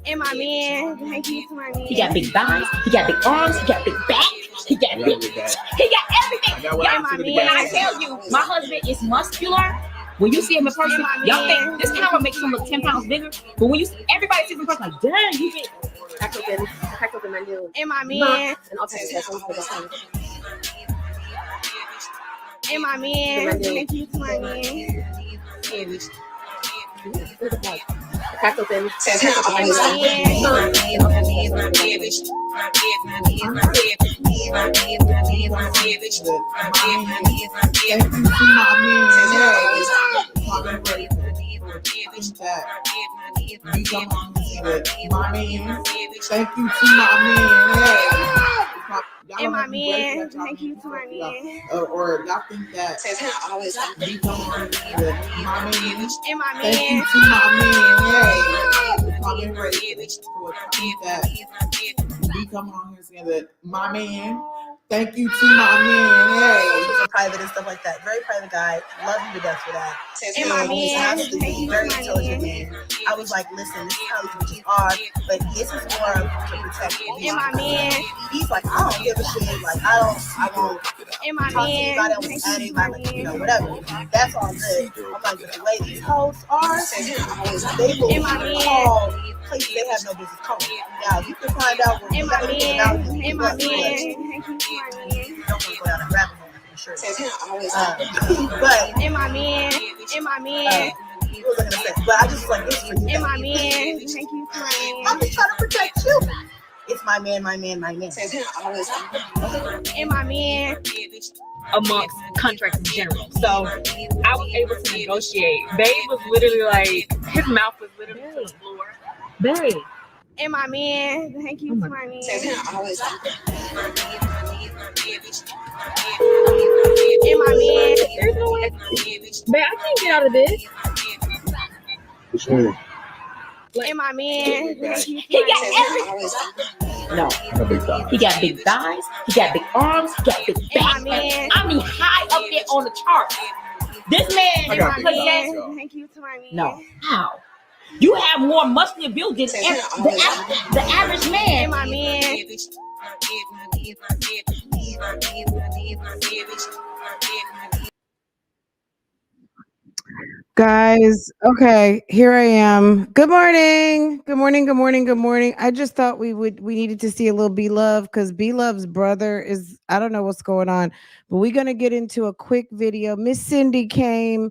And my man, thank you to my man. He got big thighs, he got big arms, he got big back, he got everything. When I tell you, my husband is muscular. When you see him in person, y'all think this camera makes him look 10 pounds bigger. But when you see everybody sees him in person, like, dang, you get And my man. And my man, thank you to my man. Thank you to my man. And my man, thank you to my man. Or y'all think that we come on with my man. And my Thank you man. to my man. Hey, I'm ready for that. We come on here saying that my man. Thank you to my man. Hey, he's private and stuff like that. Very private guy. Love you to death for that. And my man, thank you to very my intelligent man. man. I was like, listen, this is how these bitches are, but this is more to protect me. And my man. He's like, I don't give a shit. Like, I won't And my talk to anybody. I man, won't thank add you to my anybody, man. whatever. That's all good. I'm like, but the way these hoes are, they will And my man. call places they have no business calling. Now, you can find out what And my man, you and my man, thank you to my man. don't want to go down a rabbit hole, I'm sure. But And my man, and my man, what was I gonna say? But I just like this for you. and my man, thank you to my I'm man. just trying to protect you. It's my man, my man, my man. And my man, amongst contracts in general. So I was able to negotiate. Babe was literally like, his mouth was literally to the floor. Babe. and my man, thank you to my man. And my man, There's no way. Babe, I can't get out of this. and my man, thank you to He my got man. everything. No. He got big thighs, he got big arms, he got big And my back. man, I mean, high up there on the chart. This man and my possessed. man, thank you to my man. No. How? You have more muscular build than the average man. And my man, Guys, okay, here I am. Good morning. Good morning. Good morning. Good morning. I just thought we needed to see a little B Love because B Love's brother is, I don't know what's going on, but we're gonna get into a quick video. Miss Cindy came.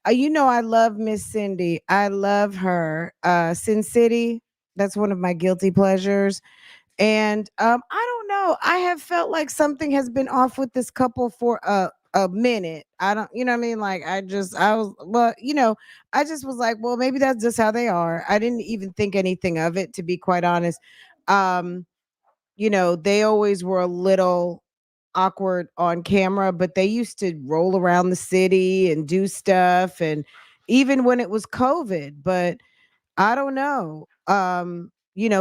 You know I love Miss Cindy. I love her. Sin City, that's one of my guilty pleasures. And I don't know. I have felt like something has been off with this couple for a minute. I don't, you know what I mean? Like I was, well, I just was like, well, maybe that's just how they are. I didn't even think anything of it, to be quite honest. Um, they always were a little awkward on camera, but they used to roll around the city and do stuff, and even when it was COVID. But I don't know.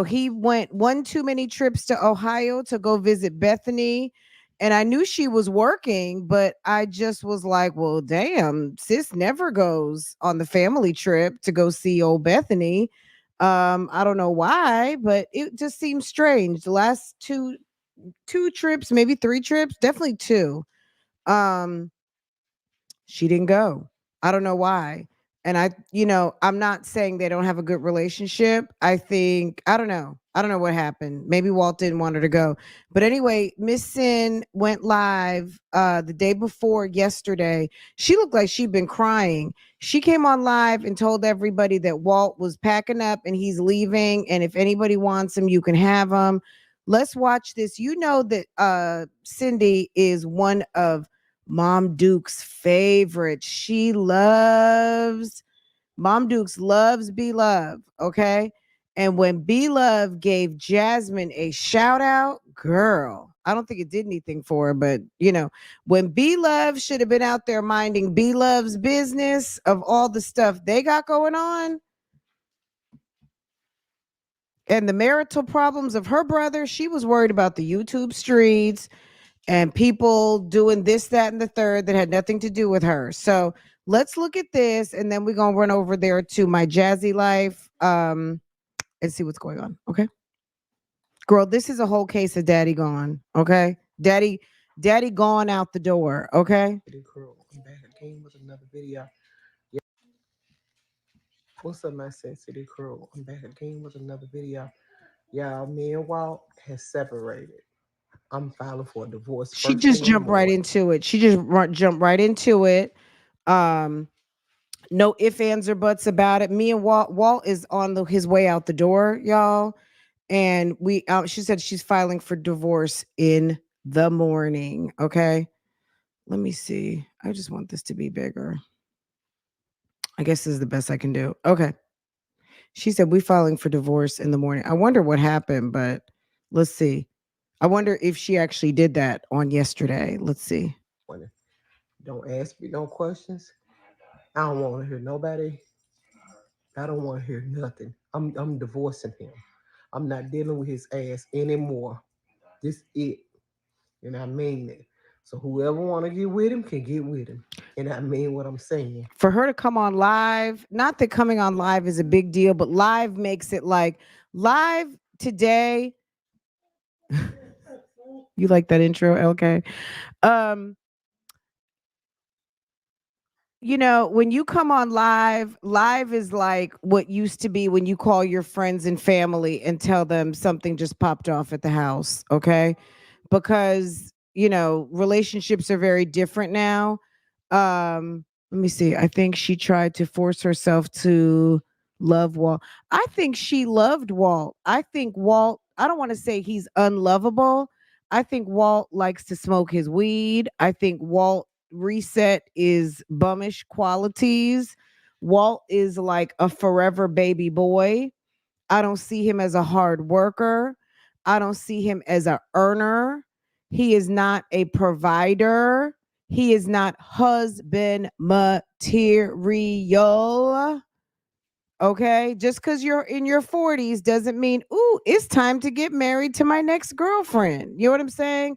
He went one too many trips to Ohio to go visit Bethany. And I knew she was working, but I just was like, well, damn, sis never goes on the family trip to go see old Bethany. I don't know why, but it just seems strange. The last two trips, maybe 3 trips, definitely 2. She didn't go. I don't know why. And I'm not saying they don't have a good relationship. I think, I don't know. I don't know what happened. Maybe Walt didn't want her to go. But anyway, Miss Sin went live the day before yesterday. She looked like she'd been crying. She came on live and told everybody that Walt was packing up and he's leaving. And if anybody wants him, you can have him. Let's watch this. You know that Cindy is one of Mom Duke's favorite. Mom Dukes loves B Love, okay? And when B Love gave Jasmine a shout out, girl, I don't think it did anything for her, but when B Love should have been out there minding B Love's business of all the stuff they got going on and the marital problems of her brother, she was worried about the YouTube streets and people doing this, that, and the third that had nothing to do with her. So let's look at this, and then we're gonna run over there to my jazzy life, and see what's going on. Okay, girl, this is a whole case of daddy gone. Okay, daddy gone out the door. Okay. Pretty cool. I'm back again with another video. Yeah. What's up, my sensitive crew? I'm back again with another video. Y'all, me and Walt has separated. I'm filing for a divorce She first just thing in the jumped right morning. into it. Jumped right into it. Um, no ifs, ands, or buts about it. Me and Walt is on his way out the door, y'all. And she said she's filing for divorce in the morning. Okay. Let me see. I just want this to be bigger. I guess this is the best I can do. Okay. She said we filing for divorce in the morning. I wonder what happened, but let's see. I wonder if she actually did that on yesterday. Let's see. Don't ask me no questions. I don't want to hear nobody. I don't want to hear nothing. I'm divorcing him. I'm not dealing with his ass anymore. This it. And I mean it. So whoever want to get with him can get with him. And I mean what I'm saying. For her to come on live, not that coming on live is a big deal, but live makes it like live today. You like that intro, LK? Um, when you come on live is like what used to be when you call your friends and family and tell them something just popped off at the house, okay? Because, relationships are very different now. Let me see. I think she tried to force herself to love Walt. I think she loved Walt. I think Walt, I don't want to say he's unlovable. I think Walt likes to smoke his weed. I think Walt reset is bummish qualities. Walt is like a forever baby boy. I don't see him as a hard worker. I don't see him as a earner. He is not a provider. He is not husband material. Okay. Just because you're in your 40s doesn't mean, ooh, it's time to get married to my next girlfriend. You know what I'm saying?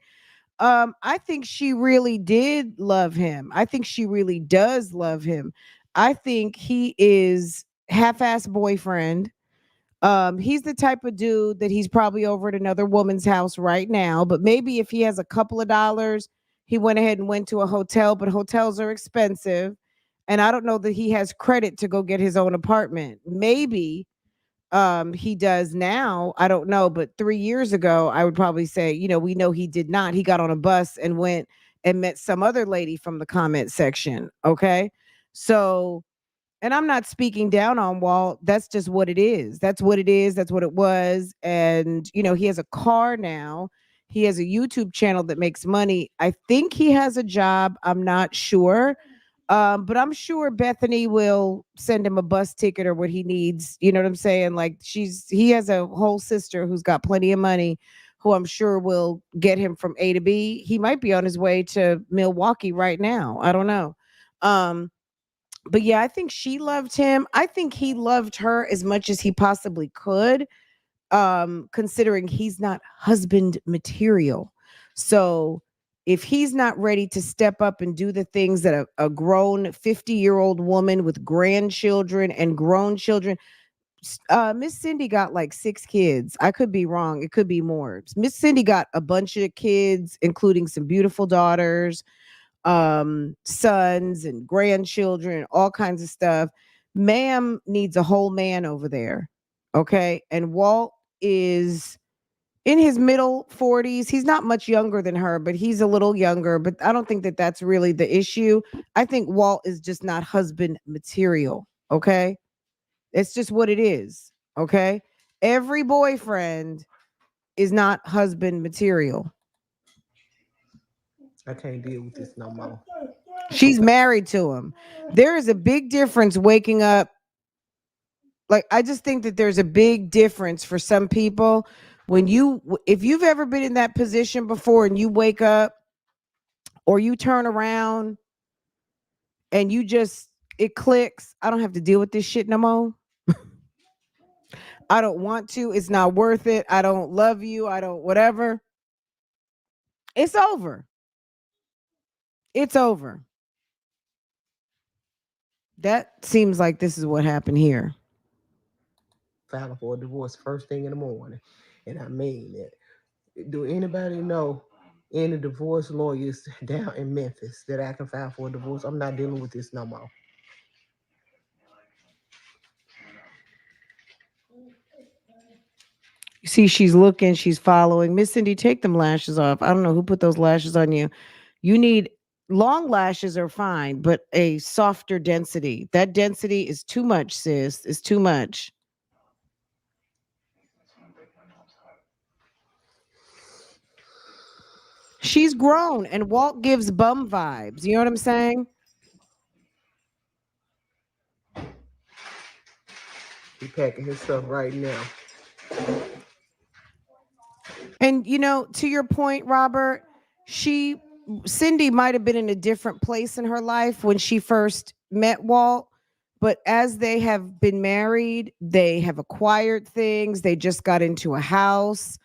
I think she really did love him. I think she really does love him. I think he is half-ass boyfriend. He's the type of dude that he's probably over at another woman's house right now, but maybe if he has a couple of dollars, he went ahead and went to a hotel, but hotels are expensive. And I don't know that he has credit to go get his own apartment. Maybe he does now. I don't know, but 3 years ago, I would probably say, we know he did not. He got on a bus and went and met some other lady from the comment section. Okay. So, and I'm not speaking down on Walt. That's just what it is. That's what it is. That's what it was. And, he has a car now. He has a YouTube channel that makes money. I think he has a job. I'm not sure. But I'm sure Bethany will send him a bus ticket or what he needs. You know what I'm saying? Like he has a whole sister who's got plenty of money who I'm sure will get him from A to B. He might be on his way to Milwaukee right now. I don't know. But yeah, I think she loved him. I think he loved her as much as he possibly could, considering he's not husband material. So if he's not ready to step up and do the things that a grown 50-year-old woman with grandchildren and grown children, Miss Cindy got like 6 kids. I could be wrong. It could be more. Miss Cindy got a bunch of kids, including some beautiful daughters, sons and grandchildren, all kinds of stuff. Ma'am needs a whole man over there. Okay. And Walt is in his middle 40s. He's not much younger than her, but he's a little younger. But I don't think that that's really the issue. I think Walt is just not husband material. Okay. It's just what it is. Okay. Every boyfriend is not husband material. I can't deal with this no more. She's married to him. There is a big difference waking up. Like, I just think that there's a big difference for some people if you've ever been in that position before and you wake up or you turn around and it clicks. I don't have to deal with this shit no more. I don't want to. It's not worth it. I don't love you. I don't whatever. It's over. It's over. That seems like this is what happened here. Filing for a divorce first thing in the morning. And I mean it. Do anybody know any divorce lawyers down in Memphis that I can file for a divorce? I'm not dealing with this no more. You see, she's looking, she's following. Miss Cindy, take them lashes off. I don't know who put those lashes on you. You need long lashes are fine, but a softer density. That density is too much, sis. It's too much. She's grown and Walt gives bum vibes. You know what I'm saying? He packing his stuff right now. And to your point, Robert, she Cindy might have been in a different place in her life when she first met Walt, but as they have been married, they have acquired things. They just got into a house.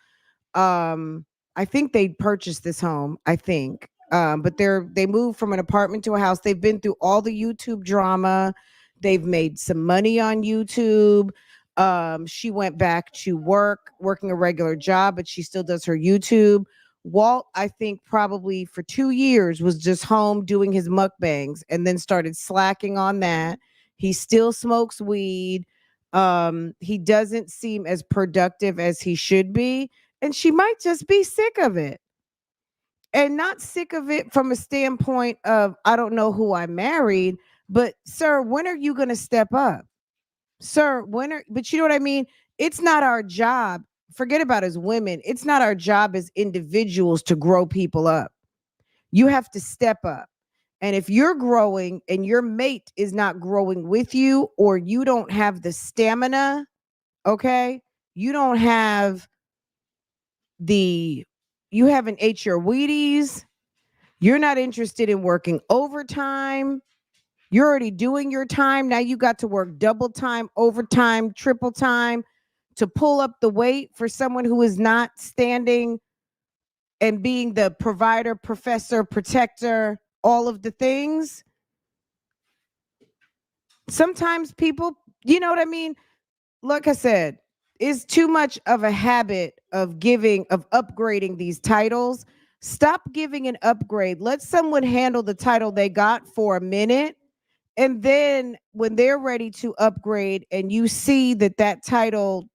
I think they purchased this home, I think. But they moved from an apartment to a house. They've been through all the YouTube drama. They've made some money on YouTube. She went back to working a regular job, but she still does her YouTube. Walt, I think probably for 2 years was just home doing his mukbangs and then started slacking on that. He still smokes weed. He doesn't seem as productive as he should be, and she might just be sick of it. And not sick of it from a standpoint of, I don't know who I married, but sir, when are you going to step up? Sir, but you know what I mean? It's not our job. Forget about as women. It's not our job as individuals to grow people up. You have to step up. And if you're growing and your mate is not growing with you, or you don't have the stamina, okay? You don't have the you haven't ate your Wheaties. You're not interested in working overtime. You're already doing your time. Now you got to work double time, overtime, triple time to pull up the weight for someone who is not standing and being the provider, professor, protector, all of the things. Sometimes people, you know what I mean? Like I said, is too much of a habit of upgrading these titles. Stop giving an upgrade. Let someone handle the title they got for a minute. And then when they're ready to upgrade and you see that title,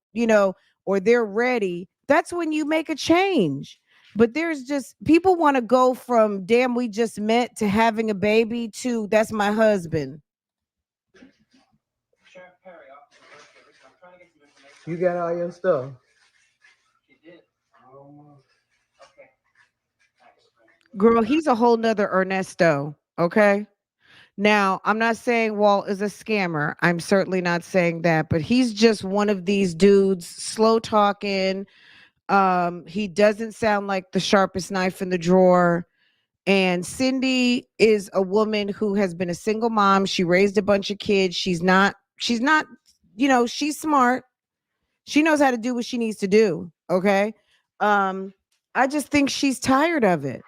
or they're ready, that's when you make a change. But there's just people want to go from damn, we just met to having a baby to that's my husband. You got all your stuff. Girl, he's a whole nother Ernesto. Okay. Now, I'm not saying Walt is a scammer. I'm certainly not saying that, but he's just one of these dudes, slow talking. He doesn't sound like the sharpest knife in the drawer. And Cindy is a woman who has been a single mom. She raised a bunch of kids. She's not, she's smart. She knows how to do what she needs to do. Okay. Um, I just think she's tired of it.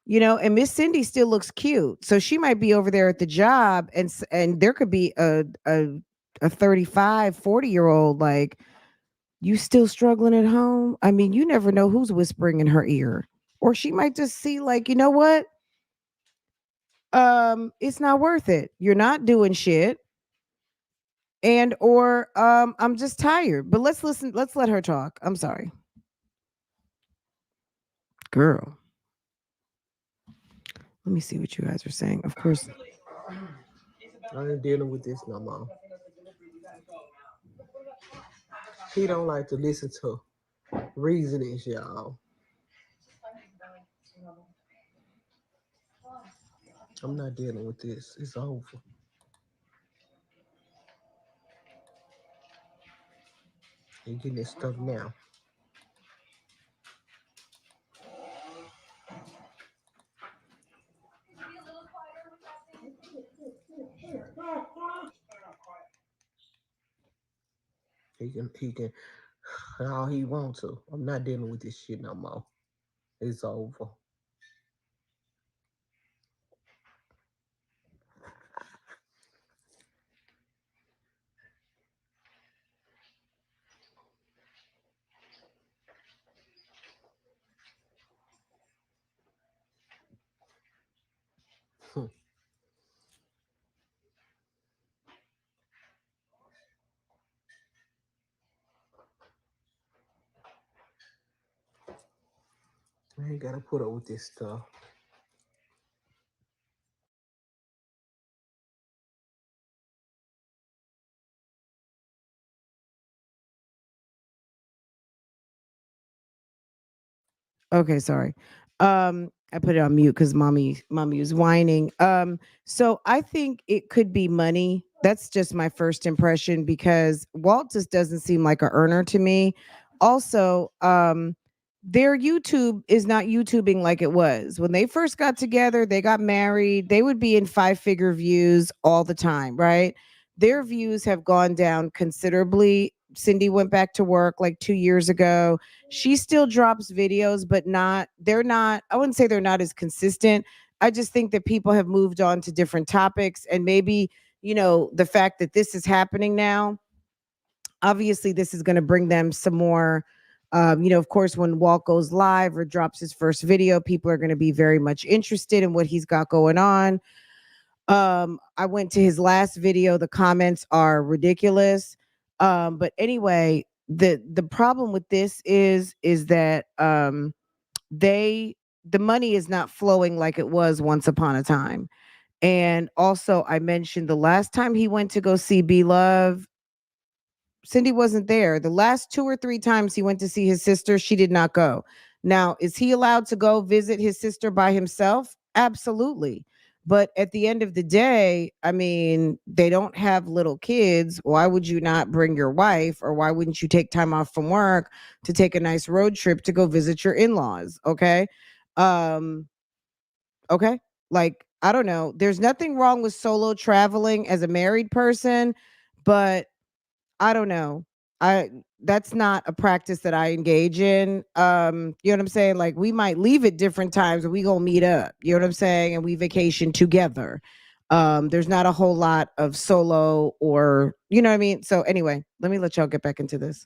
And Miss Cindy still looks cute. So she might be over there at the job, and there could be a 35, 40-year-old like, you still struggling at home? I mean, you never know who's whispering in her ear. Or she might just see like, you know what? It's not worth it. You're not doing shit. And or I'm just tired. But let's let her talk. I'm sorry. Girl. Let me see what you guys are saying. Of course. I ain't dealing with this no more. He don't like to listen to reasonings, y'all. I'm not dealing with this. It's over. He getting this stuff now. He can all he wants to. I'm not dealing with this shit no more. It's over. I ain't gotta put up with this stuff. Okay, sorry. I put it on mute because mommy was whining. So I think it could be money. That's just my first impression because Walt just doesn't seem like a earner to me. Also, their YouTube is not YouTubing like it was. When they first got together, they got married, they would be in five-figure views all the time, right? Their views have gone down considerably. Cindy went back to work like 2 years ago. She still drops videos, but they're not, I wouldn't say they're not as consistent. I just think that people have moved on to different topics. And maybe, the fact that this is happening now, obviously, this is going to bring them some more. Of course, when Walt goes live or drops his first video, people are going to be very much interested in what he's got going on. I went to his last video. The comments are ridiculous. But anyway, the problem with this is that they the money is not flowing like it was once upon a time. And also, I mentioned the last time he went to go see B Love, Cindy wasn't there. The last two or three times he went to see his sister, she did not go. Now, is he allowed to go visit his sister by himself? Absolutely. But at the end of the day, I mean, they don't have little kids. Why would you not bring your wife, or why wouldn't you take time off from work to take a nice road trip to go visit your in-laws? Okay. Um, okay. Like, I don't know. There's nothing wrong with solo traveling as a married person, but I don't know. I That's not a practice that I engage in. You know what I'm saying? Like, we might leave at different times and we gonna meet up. You know what I'm saying? And we vacation together. There's not a whole lot of solo, or you know what I mean? So anyway, let me let y'all get back into this.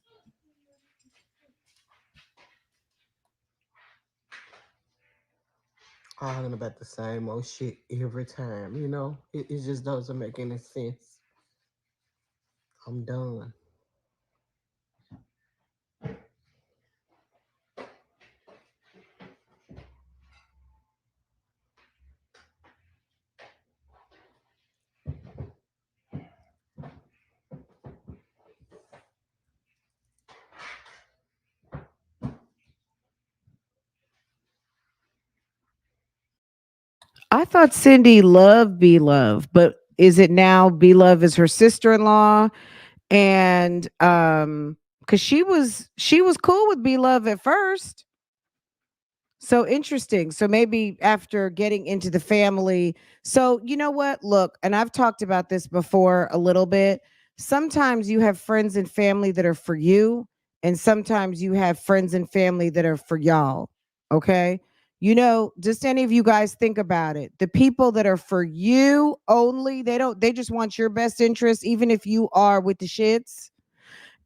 Arguing about the same old shit every time, It just doesn't make any sense. I'm done. I thought Cindy loved B Love, but is it now B Love is her sister-in-law? And because she was cool with B Love at first. So interesting. So maybe after getting into the family. So you know what? Look, and I've talked about this before a little bit. Sometimes you have friends and family that are for you, and sometimes you have friends and family that are for y'all. Okay. Just any of you guys think about it. The people that are for you only, they just want your best interest, even if you are with the shits.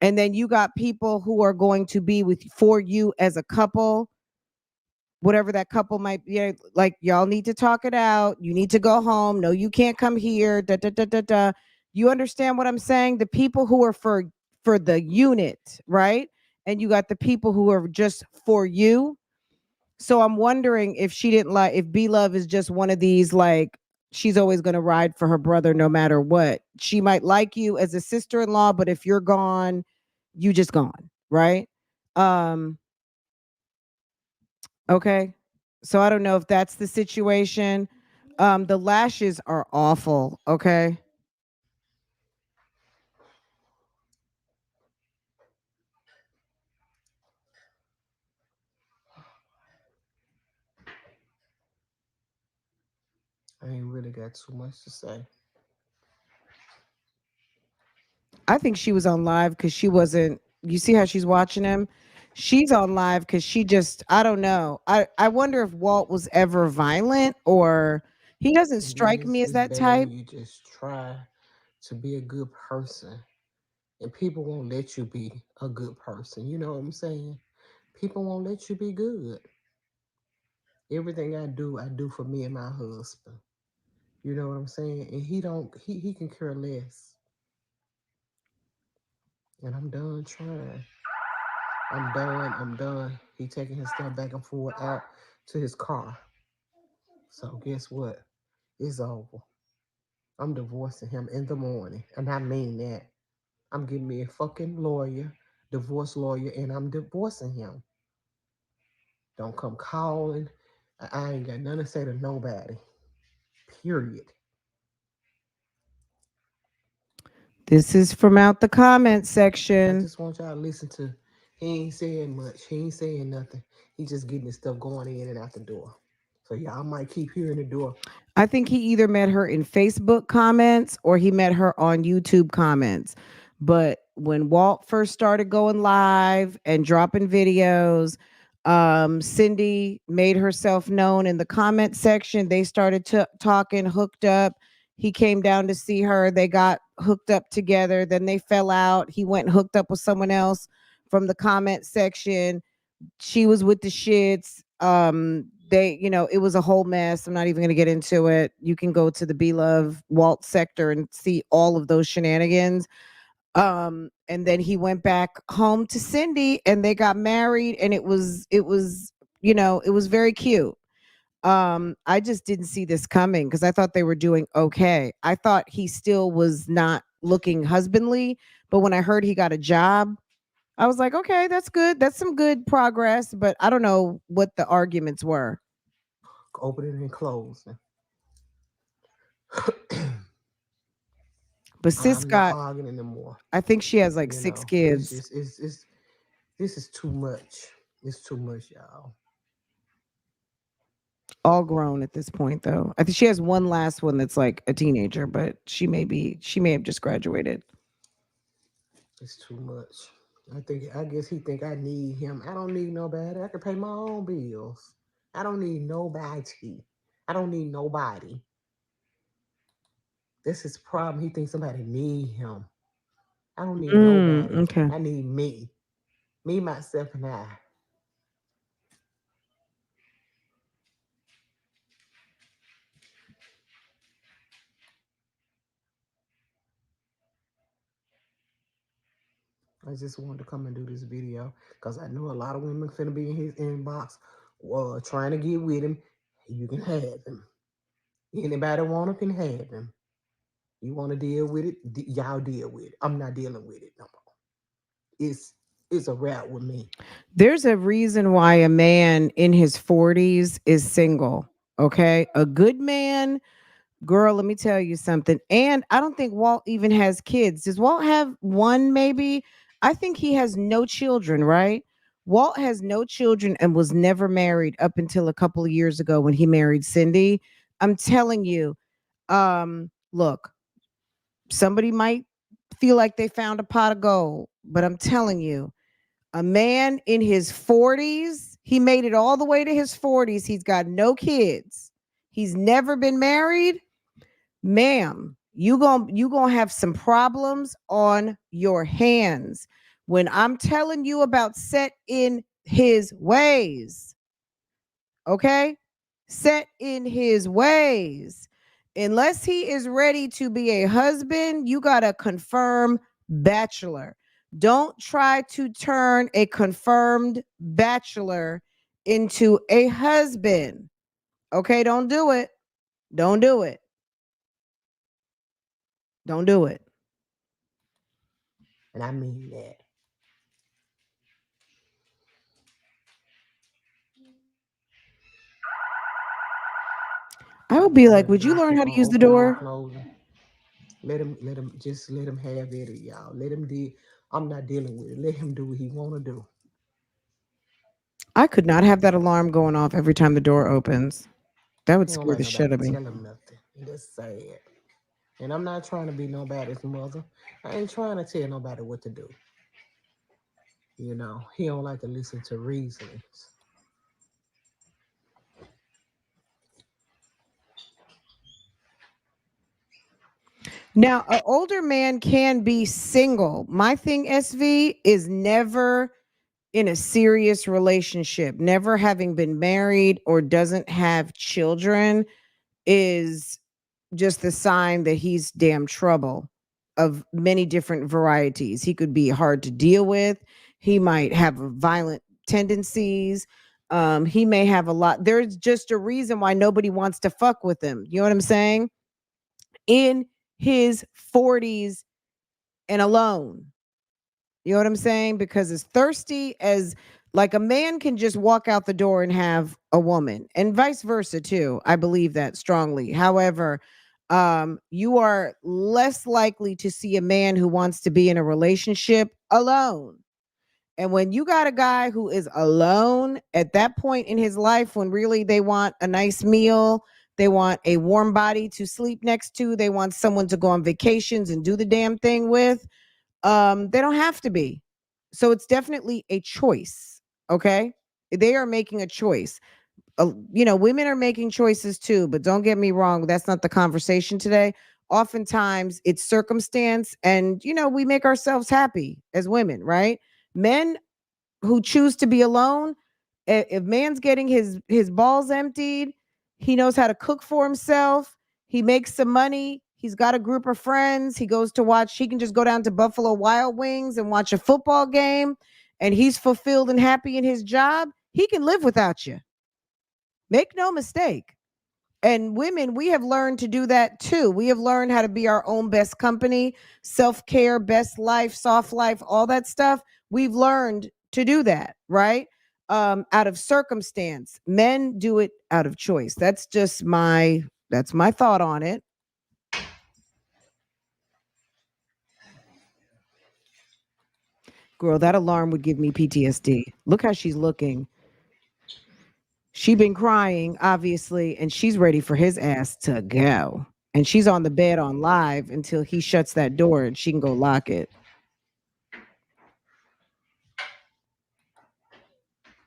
And then you got people who are going to be with for you as a couple, whatever that couple might be, like, y'all need to talk it out. You need to go home. No, you can't come here. Da, da, da, da, da. You understand what I'm saying? The people who are for the unit, right? And you got the people who are just for you. So I'm wondering if she didn't like, if B Love is just one of these, like, she's always going to ride for her brother no matter what. She might like you as a sister-in-law, but if you're gone, you just gone, right? Um Okay. So I don't know if that's the situation. The lashes are awful. Okay. I ain't really got too much to say. I think she was on live because she wasn't. You see how she's watching him? She's on live because she just, I don't know. I wonder if Walt was ever violent or he doesn't And then strike me as it's that bad when type. you just try to be a good person and people won't let you be a good person. You know what I'm saying? People won't let you be good. Everything I do for me and my husband. You know what I'm saying? And he can care less. And I'm done trying. I'm done. He taking his stuff back and forth out to his car. So guess what? It's over. I'm divorcing him in the morning. And I mean that. I'm getting me a fucking lawyer, divorce lawyer, and I'm divorcing him. Don't come calling. I ain't got nothing to say to nobody. Period. This is from out the comment I section. just want y'all to listen to. He ain't saying much. He ain't saying nothing. He just getting his stuff going in and out the door. So y'all might keep hearing the door. I think he either met her in Facebook comments or he met her on YouTube comments. But when Walt first started going live and dropping videos, Cindy made herself known in the comment section. They started talking, hooked up. He came down to see her. They got hooked up together. Then they fell out. He went and hooked up with someone else from the comment section. She was with the shits. They, it was a whole mess. I'm not even going to get into it. You can go to the Be Love Walt sector and see all of those shenanigans. And then he went back home to Cindy and they got married and it was very cute. I just didn't see this coming because I thought they were doing okay. I thought he still was not looking husbandly, but when I heard he got a job, I was like, okay, that's good. That's some good progress, but I don't know what the arguments were. Opening and closing. But sis I'm not got, arguing anymore. I think she has like You six know, it's kids, just it's this is too much. It's too much, y'all. all grown at this point, though. I think she has one last one that's like a teenager, but she may have just graduated. It's too much. I guess he think I need him. I don't need nobody. I can pay my own bills. I don't need nobody. I don't need nobody. That's his problem. He thinks somebody need him. I don't need nobody. Okay. I need me. Me, myself, and I. I just wanted to come and do this video because I know a lot of women finna be in his inbox trying to get with him. You can have him. Anybody want him can have him. You want to deal with it? Y'all deal with it. I'm not dealing with it no more. It's it's a wrap with me. There's a reason why a man in his 40s is single. Okay. A good man. Girl, let me tell you something. And I don't think Walt even has kids. Does Walt have one, maybe? I think he has no children, right? Walt has no children and was never married up until a couple of years ago when he married Cindy. I'm telling you, look, somebody might feel like they found a pot of gold, but I'm telling you, a man in his 40s, he made it all the way to his 40s. He's got no kids. He's never been married. Ma'am, you gonna have some problems on your hands when I'm telling you about set in his ways. Okay, set in his ways. Unless he is ready to be a husband, you gotta confirm bachelor. Don't try to turn a confirmed bachelor into a husband. Okay, don't do it. Don't do it. Don't do it. And I mean that. I would be like, But would you just learn keep how to on use the opening and door? closing. Let him have at it, y'all. Let him deal. I'm not dealing with it. Let him do what he wanna do. I could not have that alarm going off every time the door opens. That would He don't scare like the shit nobody out of to me. tell him nothing. And that's sad. And I'm not trying to be nobody's mother. I ain't trying to tell nobody what to do. He don't like to listen to reasons. Now, an older man can be single. My thing, SV, is never in a serious relationship, never having been married or doesn't have children is just the sign that he's damn trouble of many different varieties. He could be hard to deal with. He might have violent tendencies. He may have a lot. There's just a reason why nobody wants to fuck with him. You know what I'm saying? In his 40s and alone. You know what I'm saying? Because as thirsty as like a man can just walk out the door and have a woman and vice versa too. I believe that strongly. However, you are less likely to see a man who wants to be in a relationship alone. And when you got a guy who is alone at that point in his life, when really they want a nice meal, they want a warm body to sleep next to, they want someone to go on vacations and do the damn thing with, they don't have to be. So it's definitely a choice. Okay. They are making a choice. Women are making choices too, but don't get me wrong. That's not the conversation today. Oftentimes it's circumstance and, we make ourselves happy as women, right? Men who choose to be alone, if man's getting his balls emptied, he knows how to cook for himself, he makes some money, he's got a group of friends, he can just go down to Buffalo Wild Wings and watch a football game, and he's fulfilled and happy in his job, he can live without you. Make no mistake. And women, we have learned to do that too. We have learned how to be our own best company, self-care, best life, soft life, all that stuff. We've learned to do that, right? Out of circumstance. Men do it out of choice. That's my thought on it. Girl, that alarm would give me PTSD. Look how she's looking. She been crying, obviously, and she's ready for his ass to go. And she's on the bed on live until he shuts that door and she can go lock it.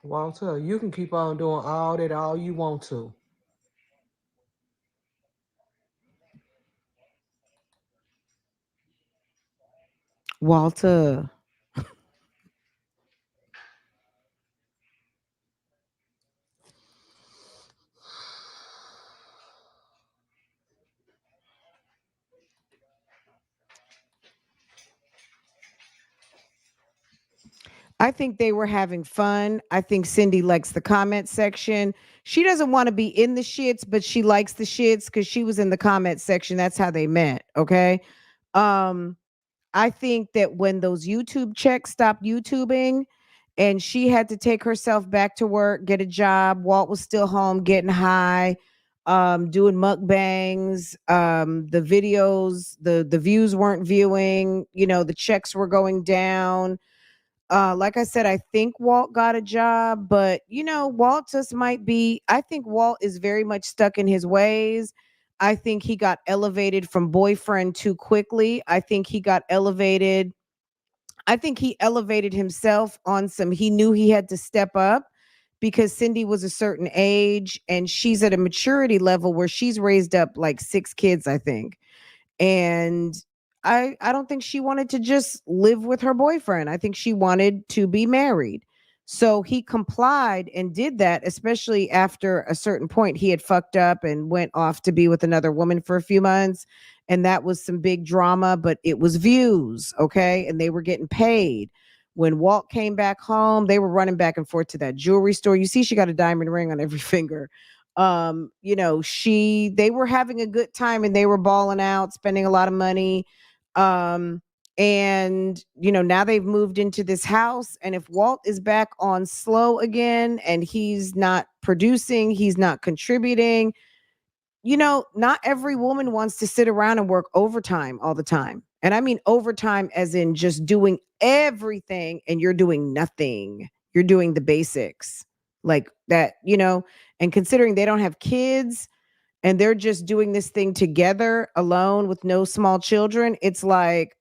Walter, you can keep on doing all that all you want to. Walter. I think they were having fun. I think Cindy likes the comment section. She doesn't want to be in the shits, but she likes the shits because she was in the comment section. That's how they met. Okay. Um, I think that when those YouTube checks stopped YouTubing and she had to take herself back to work, get a job, Walt was still home getting high, doing mukbangs, the videos, the views weren't viewing, the checks were going down. Like I said, I think Walt got a job, but Walt just might be. I think Walt is very much stuck in his ways. I think he got elevated from boyfriend too quickly. I think he got elevated. I think he elevated himself on some. He knew he had to step up because Cindy was a certain age and she's at a maturity level where she's raised up like 6 kids, I think. And I don't think she wanted to just live with her boyfriend. I think she wanted to be married. So he complied and did that, especially after a certain point he had fucked up and went off to be with another woman for a few months. And that was some big drama, but it was views, okay? And they were getting paid. When Walt came back home, they were running back and forth to that jewelry store. You see, she got a diamond ring on every finger. They were having a good time and they were balling out, spending a lot of money. And now they've moved into this house, and if Walt is back on slow again and he's not producing, he's not contributing, not every woman wants to sit around and work overtime all the time. And I mean overtime as in just doing everything and you're doing nothing. You're doing the basics like that, and considering they don't have kids and they're just doing this thing together alone with no small children, it's like,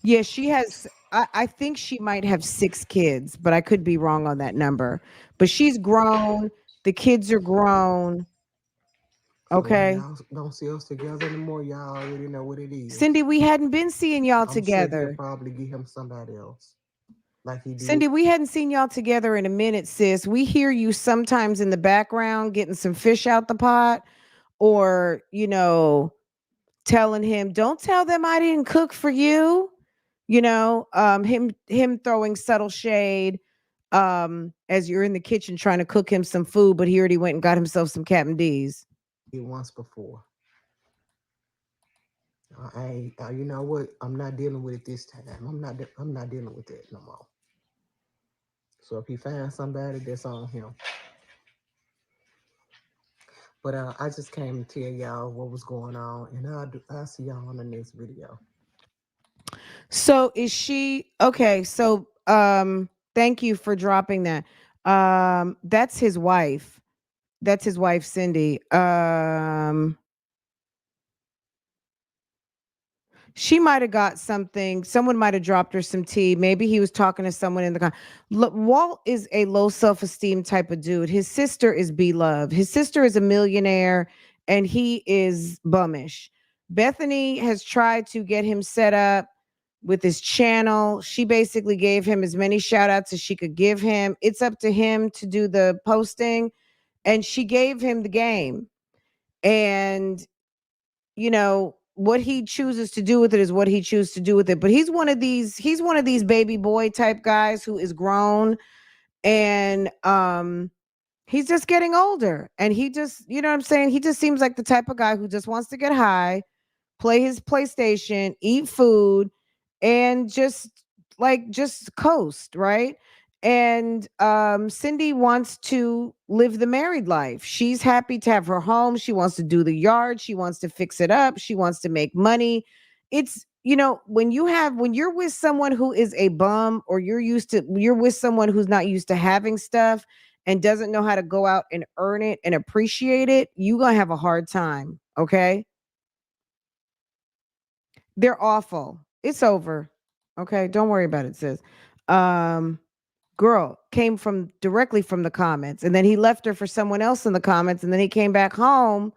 Yeah, she has. I think she might have 6 kids, but I could be wrong on that number. But she's grown. The kids are grown. So when Okay. y'all don't see us together anymore, y'all already know what it is. Cindy, we hadn't been seeing y'all I'm sure he'll together. probably get him somebody else, like he did. Cindy, we hadn't seen y'all together in a minute, sis. We hear you sometimes in the background getting some fish out the pot or, telling him, "Don't tell them I didn't cook for you." Him throwing subtle shade as you're in the kitchen trying to cook him some food, but he already went and got himself some Captain D's. It once before. You know what? I'm not dealing with it this time. I'm not dealing with that no more. So if he finds somebody, that's on him. But I just came to tell y'all what was going on, and I'll see y'all on the next video. So is she okay? So thank you for dropping that. That's his wife. That's his wife, Cindy. She might have got something. Someone might have dropped her some tea. Maybe he was talking to someone in the Look, Walt is a low self-esteem type of dude. His sister is beloved. His sister is a millionaire and he is bummish. Bethany has tried to get him set up with his channel. She basically gave him as many shout outs as she could give him. It's up to him to do the posting. And she gave him the game. And what he chooses to do with it is what he chooses to do with it. But he's one of these baby boy type guys who is grown and he's just getting older. And he just, you know what I'm saying? He just seems like the type of guy who just wants to get high, play his PlayStation, eat food, and just coast, right? And Cindy wants to live the married life. She's happy to have her home. She wants to do the yard. She wants to fix it up. She wants to make money. It's when you're with someone who is a bum or you're with someone who's not used to having stuff and doesn't know how to go out and earn it and appreciate it, you're going to have a hard time, okay? They're awful. It's over. Okay, don't worry about it, sis. Um, girl came from directly from the comments, and then he left her for someone else in the comments, and then he came back home,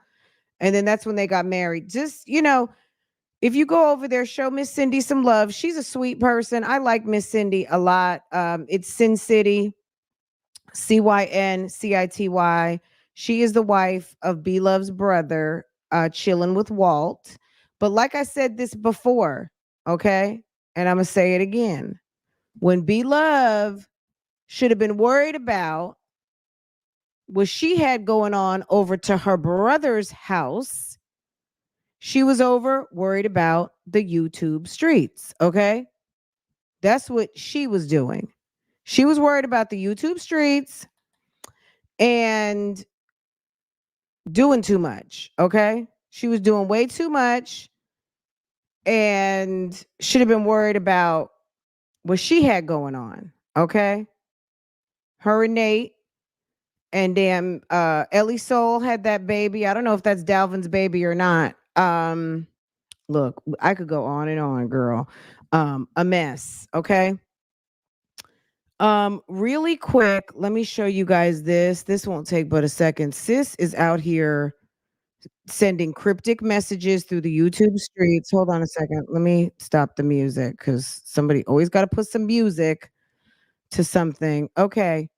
and then that's when they got married. Just if you go over there, show Miss Cindy some love. She's a sweet person. I like Miss Cindy a lot. It's Sin City, CYNCITY. She is the wife of B Love's brother, chilling with Walt. But like I said this before, okay, and I'm gonna say it again. When B Love should have been worried about what she had going on over to her brother's house, she was over worried about the YouTube streets, okay? That's what she was doing. She was worried about the YouTube streets and doing too much, okay? She was doing way too much and should have been worried about what she had going on, okay? Her and Nate and damn Ellie Soul had that baby. I don't know if that's Dalvin's baby or not. Look, I could go on and on, girl. A mess, okay? Really quick, let me show you guys this. This won't take but a second. Sis is out here sending cryptic messages through the YouTube streets. Hold on a second. Let me stop the music because somebody always got to put some music to something. Okay.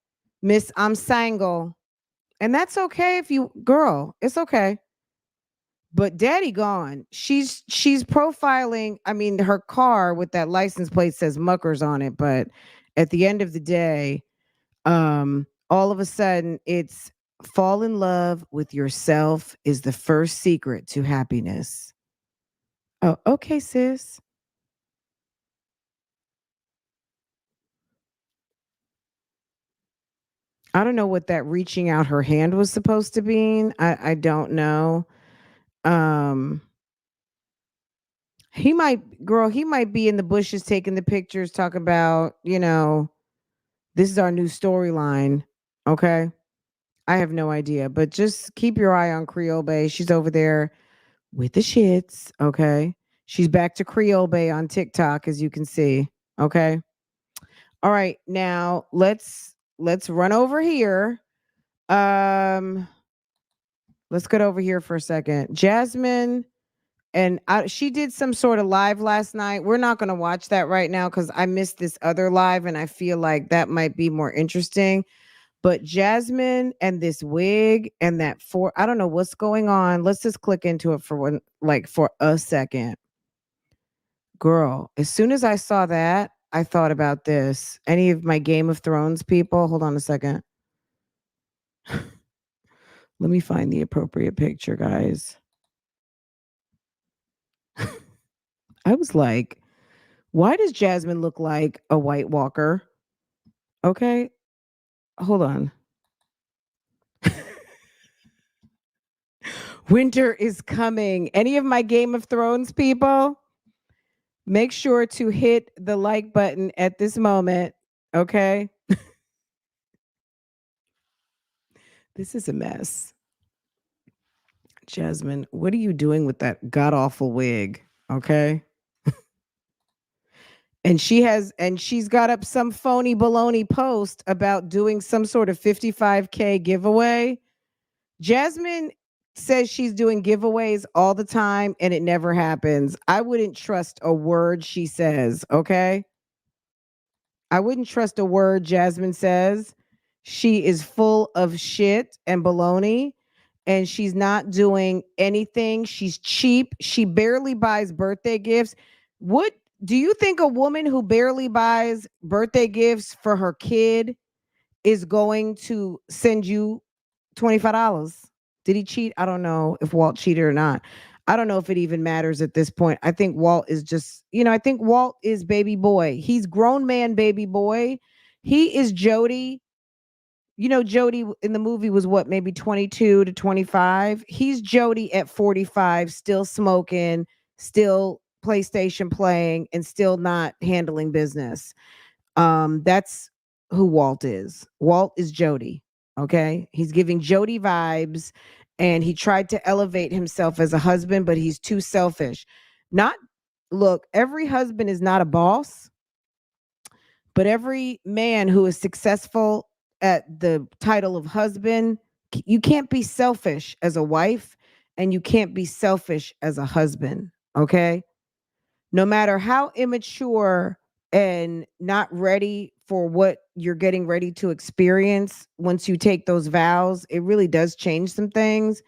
Miss, I'm single. And that's okay if you, girl, it's okay. But Daddy gone. She's profiling. I mean, her car with that license plate says Muckers on it, but at the end of the day, all of a sudden it's fall in love with yourself is the first secret to happiness. Oh, okay, sis. I don't know what that reaching out her hand was supposed to mean. I don't know. Um he might be in the bushes taking the pictures, talking about, this is our new storyline. Okay. I have no idea, but just keep your eye on Creole Bay. She's over there with the shits. Okay. She's back to Creole Bay on TikTok, as you can see. Okay. All right. Now let's run over here. Let's get over here for a second. Jasmine, and she did some sort of live last night. We're not going to watch that right now because I missed this other live and I feel like that might be more interesting. But Jasmine and this wig and that I don't know what's going on. Let's just click into it for for a second. Girl, as soon as I saw that, I thought about this. Any of my Game of Thrones people? Hold on a second. Let me find the appropriate picture, guys. I was like, why does Jasmine look like a White Walker? Okay. Hold on. Winter is coming. Any of my Game of Thrones people? Make sure to hit the like button at this moment. Okay. This is a mess. Jasmine, what are you doing with that god awful wig? Okay. And she's got up some phony baloney post about doing some sort of 55K giveaway. Jasmine says she's doing giveaways all the time and it never happens. I wouldn't trust a word she says, okay? I wouldn't trust a word Jasmine says. She is full of shit and baloney and she's not doing anything. She's cheap. She barely buys birthday gifts. What do you think a woman who barely buys birthday gifts for her kid is going to send you $25? Did he cheat? I don't know if Walt cheated or not. I don't know if it even matters at this point. I think Walt is just, I think Walt is baby boy. He's grown man baby boy. He is Jody. Jody in the movie was what, maybe 22 to 25. He's Jody at 45, still smoking, still PlayStation playing, and still not handling business. That's who Walt is. Walt is Jody. Okay. He's giving Jody vibes and he tried to elevate himself as a husband, but he's too selfish. Look, every husband is not a boss, but every man who is successful at the title of husband, you can't be selfish as a wife and you can't be selfish as a husband. Okay. No matter how immature and not ready for what you're getting ready to experience once you take those vows, it really does change some things.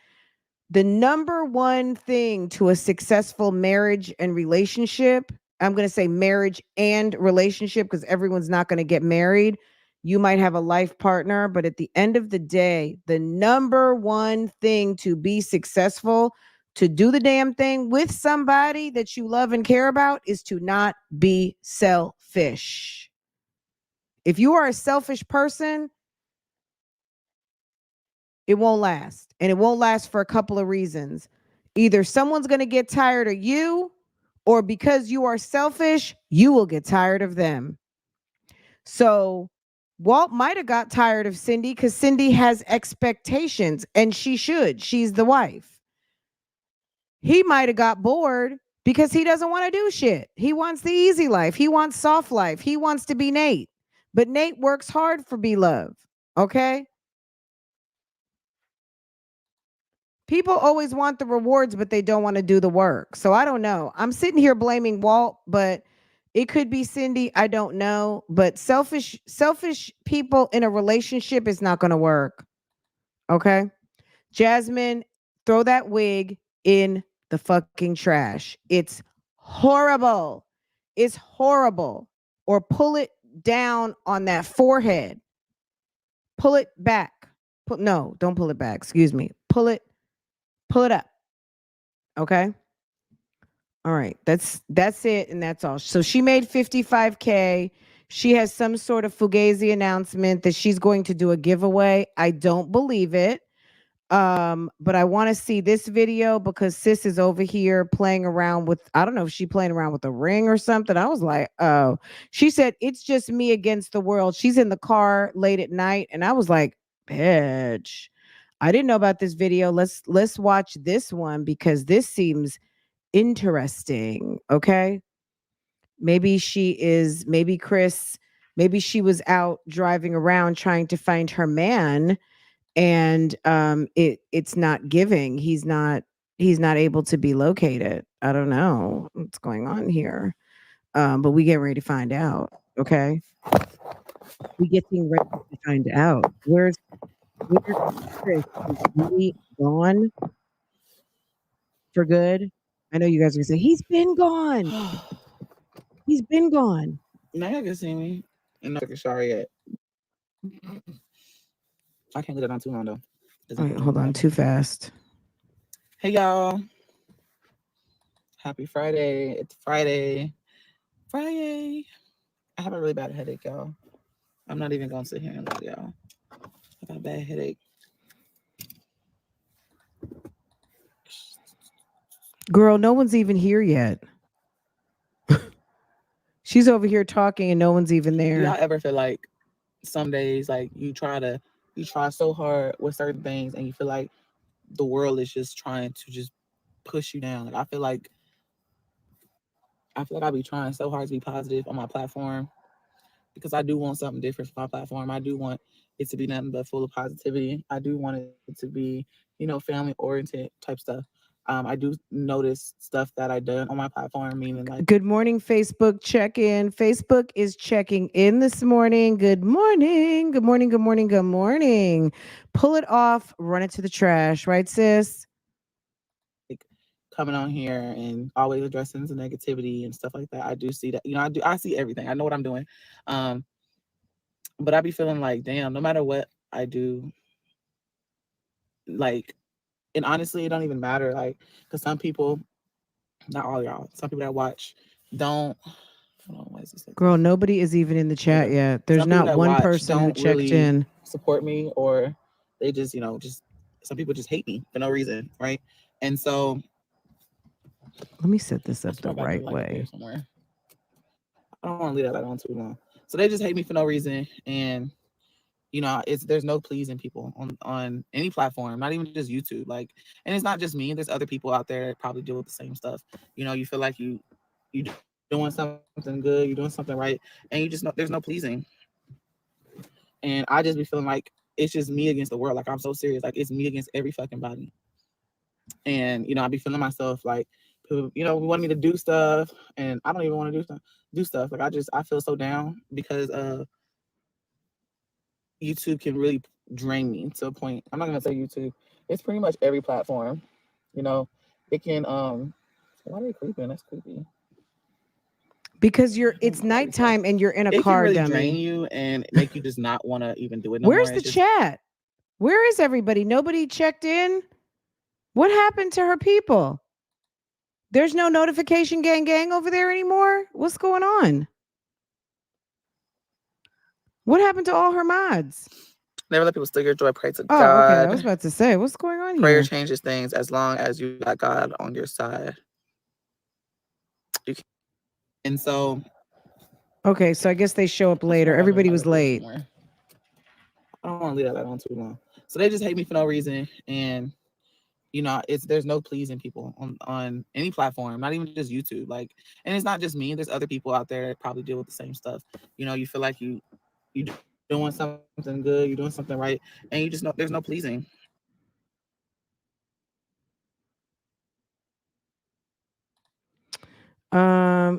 The number one thing to a successful marriage and relationship, I'm going to say marriage and relationship because everyone's not going to get married. You might have a life partner, but at the end of the day, the number one thing to be successful, to do the damn thing with somebody that you love and care about, is to not be selfish. If you are a selfish person, it won't last. And it won't last for a couple of reasons. Either someone's going to get tired of you, or because you are selfish, you will get tired of them. So Walt might have got tired of Cindy because Cindy has expectations and she should. She's the wife. He might have got bored because he doesn't want to do shit. He wants the easy life. He wants soft life. He wants to be Nate. But Nate works hard for B-Love. Okay? People always want the rewards, but they don't want to do the work. So I don't know. I'm sitting here blaming Walt, but it could be Cindy. I don't know. But selfish people in a relationship is not going to work. Okay? Jasmine, throw that wig in the fucking trash. It's horrible. It's horrible. Or pull it down on that forehead. Pull it back. No, don't pull it back. Excuse me. Pull it up. Okay? All right. That's it and that's all. So she made 55K. She has some sort of fugazi announcement that she's going to do a giveaway. I don't believe it. But I want to see this video because sis is over here playing around with, I don't know if she's playing around with a ring or something. I was like, oh, she said, it's just me against the world. She's in the car late at night. And I was like, bitch, I didn't know about this video. Let's watch this one because this seems interesting. Okay. Maybe maybe she was out driving around trying to find her man, and it's not giving. He's not able to be located. I don't know what's going on here. But we get ready to find out. Okay. We getting ready to find out. Where's Chris? Is he gone for good? I know you guys are gonna say he's been gone. He's been gone. Now y'all can see me. And not took a shower yet. I can't leave that on too long though. Wait, hold on, too fast. Hey y'all. Happy Friday. It's Friday. Friday. I have a really bad headache, y'all. I'm not even gonna sit here and lie, y'all. I got a bad headache. Girl, no one's even here yet. She's over here talking and no one's even Do there. y'all ever feel like some days like you try so hard with certain things and you feel like the world is just trying to just push you down? Like I feel like I be trying so hard to be positive on my platform because I do want something different for my platform. I do want it to be nothing but full of positivity. I do want it to be, family oriented type stuff. I do notice stuff that I done on my platform, meaning like Good morning, Facebook check-in. Facebook is checking in this morning. Good morning. Good morning. Good morning. Good morning. Pull it off, run it to the trash, right, sis? coming on here and always addressing the negativity and stuff like that. I do see that, I see everything. I know what I'm doing. But I be feeling like, damn, no matter what I do, like, and honestly, it don't even matter. Like, because some people, not all y'all, some people that watch don't. Hold on, why is this like Girl, this? nobody is even in the chat yet. There's Some people not that one watch person who don't checked really in. support me, or they just, just some people just hate me for no reason, right? And so, Let me set this up let's the go back to right like up way. here somewhere. I don't want to leave that light on too long. So they just hate me for no reason, and there's no pleasing people on any platform, not even just YouTube. Like, and it's not just me. There's other people out there that probably deal with the same stuff. You feel like you doing something good, you're doing something right, and you just know there's no pleasing. And I just be feeling like it's just me against the world. Like I'm so serious. Like it's me against every fucking body. And I be feeling myself like people, we want me to do stuff, and I don't even want to do stuff. Like I feel so down because YouTube can really drain me to a point. I'm not gonna say YouTube. It's pretty much every platform. It can why are they creeping? That's creepy. Because it's nighttime and you're in a It car, can really dummy. drain you and make you just not want to even do it no more. Where's the chat? Where is everybody? Nobody checked in? What happened to her people? There's no notification gang over there anymore? What's going on? What happened to all her mods? Never let people steal your joy. Pray to Oh, God. okay. I was about to say, what's going on Prayer here? changes things as long as you got God on your side. And so. Okay, so I guess they show up later. Everybody was late. I don't want to leave that light on too long. So they just hate me for no reason. And there's no pleasing people on any platform, not even just YouTube. Like, and it's not just me. There's other people out there that probably deal with the same stuff. You feel like you doing something good, you're doing something right, and you just know there's no pleasing.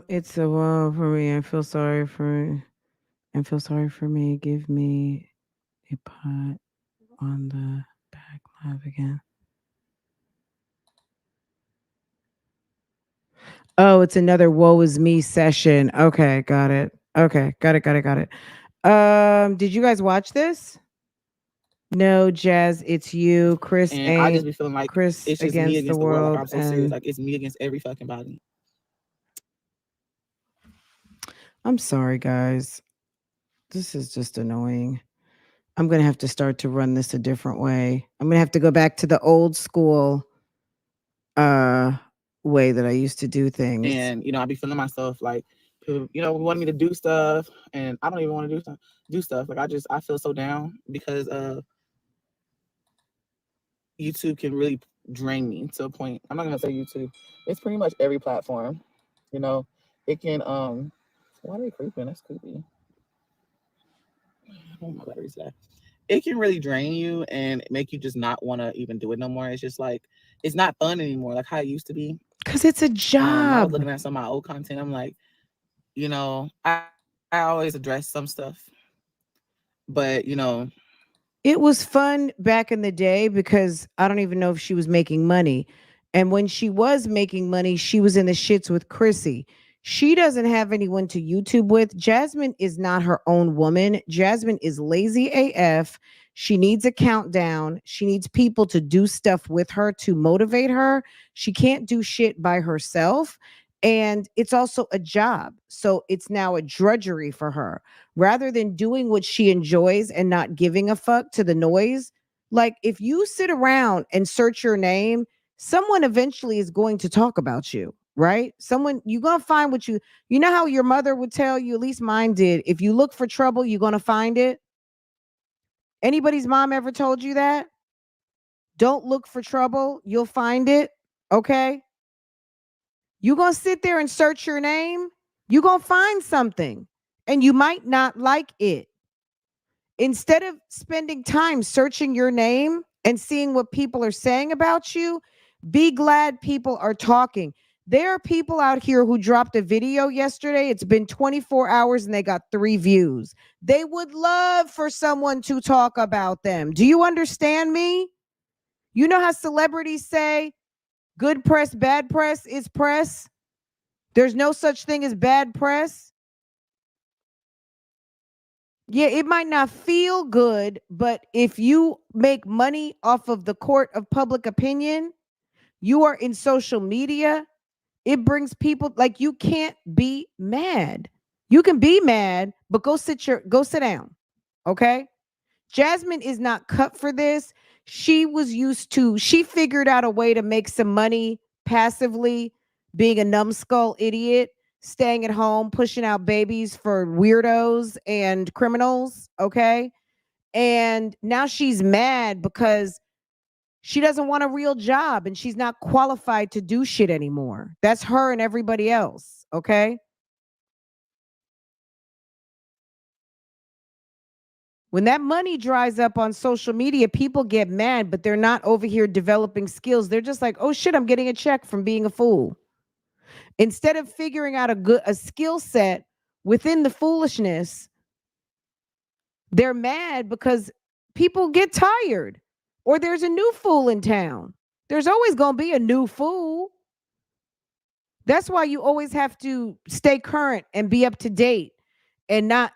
It's a while for me. I feel sorry for me. Give me a pot on the back live again. Oh, it's another woe is me session. Okay, got it. Okay, got it. Did you guys watch this? No, Jazz, it's you. Chris and I just be feeling like Chris it's just against me against the world. Like I'm so serious. Like it's me against every fucking body. I'm sorry, guys. This is just annoying. I'm going to have to start to run this a different way. I'm going to have to go back to the old school way that I used to do things. And I be feeling myself like people, want me to do stuff, and I don't even want to do stuff. Like I feel so down because YouTube can really drain me to a point. I'm not gonna say YouTube. It's pretty much every platform. You know, it can why are they creeping? That's creepy. Oh my battery's dead. It can really drain you and make you just not want to even do it no more. It's just like it's not fun anymore, like how it used to be. Because it's a I was job. looking at some of my old content. I'm like, you know, I always address some stuff, but you know, It was fun back in the day because I don't even know if she was making money. And when she was making money, she was in the shits with Chrissy. She doesn't have anyone to YouTube with. Jasmine is not her own woman. Jasmine is lazy AF. She needs a countdown. She needs people to do stuff with her to motivate her. She can't do shit by herself. And it's also a job. So it's now a drudgery for her rather than doing what she enjoys and not giving a fuck to the noise. Like if you sit around and search your name, someone eventually is going to talk about you, right? Someone you're going to find what you know how your mother would tell you, at least mine did. If you look for trouble, you're going to find it. Anybody's mom ever told you that? Don't look for trouble, you'll find it. Okay? You're going to sit there and search your name, you're going to find something and you might not like it. Instead of spending time searching your name and seeing what people are saying about you, be glad people are talking. There are people out here who dropped a video yesterday. It's been 24 hours and they got 3 views. They would love for someone to talk about them. Do you understand me? You know how celebrities say good press, bad press is press? There's no such thing as bad press. Yeah, it might not feel good, but if you make money off of the court of public opinion, you are in social media, it brings people like you can't be mad. You can be mad, but go sit down. Okay? Jasmine is not cut for this. She figured out a way to make some money passively, being a numbskull idiot, staying at home, pushing out babies for weirdos and criminals. Okay. And now she's mad because she doesn't want a real job and she's not qualified to do shit anymore. That's her and everybody else. Okay. When that money dries up on social media, people get mad, but they're not over here developing skills. They're just like, oh shit, I'm getting a check from being a fool. Instead of figuring out a skill set within the foolishness, they're mad because people get tired or there's a new fool in town. There's always going to be a new fool. That's why you always have to stay current and be up to date and not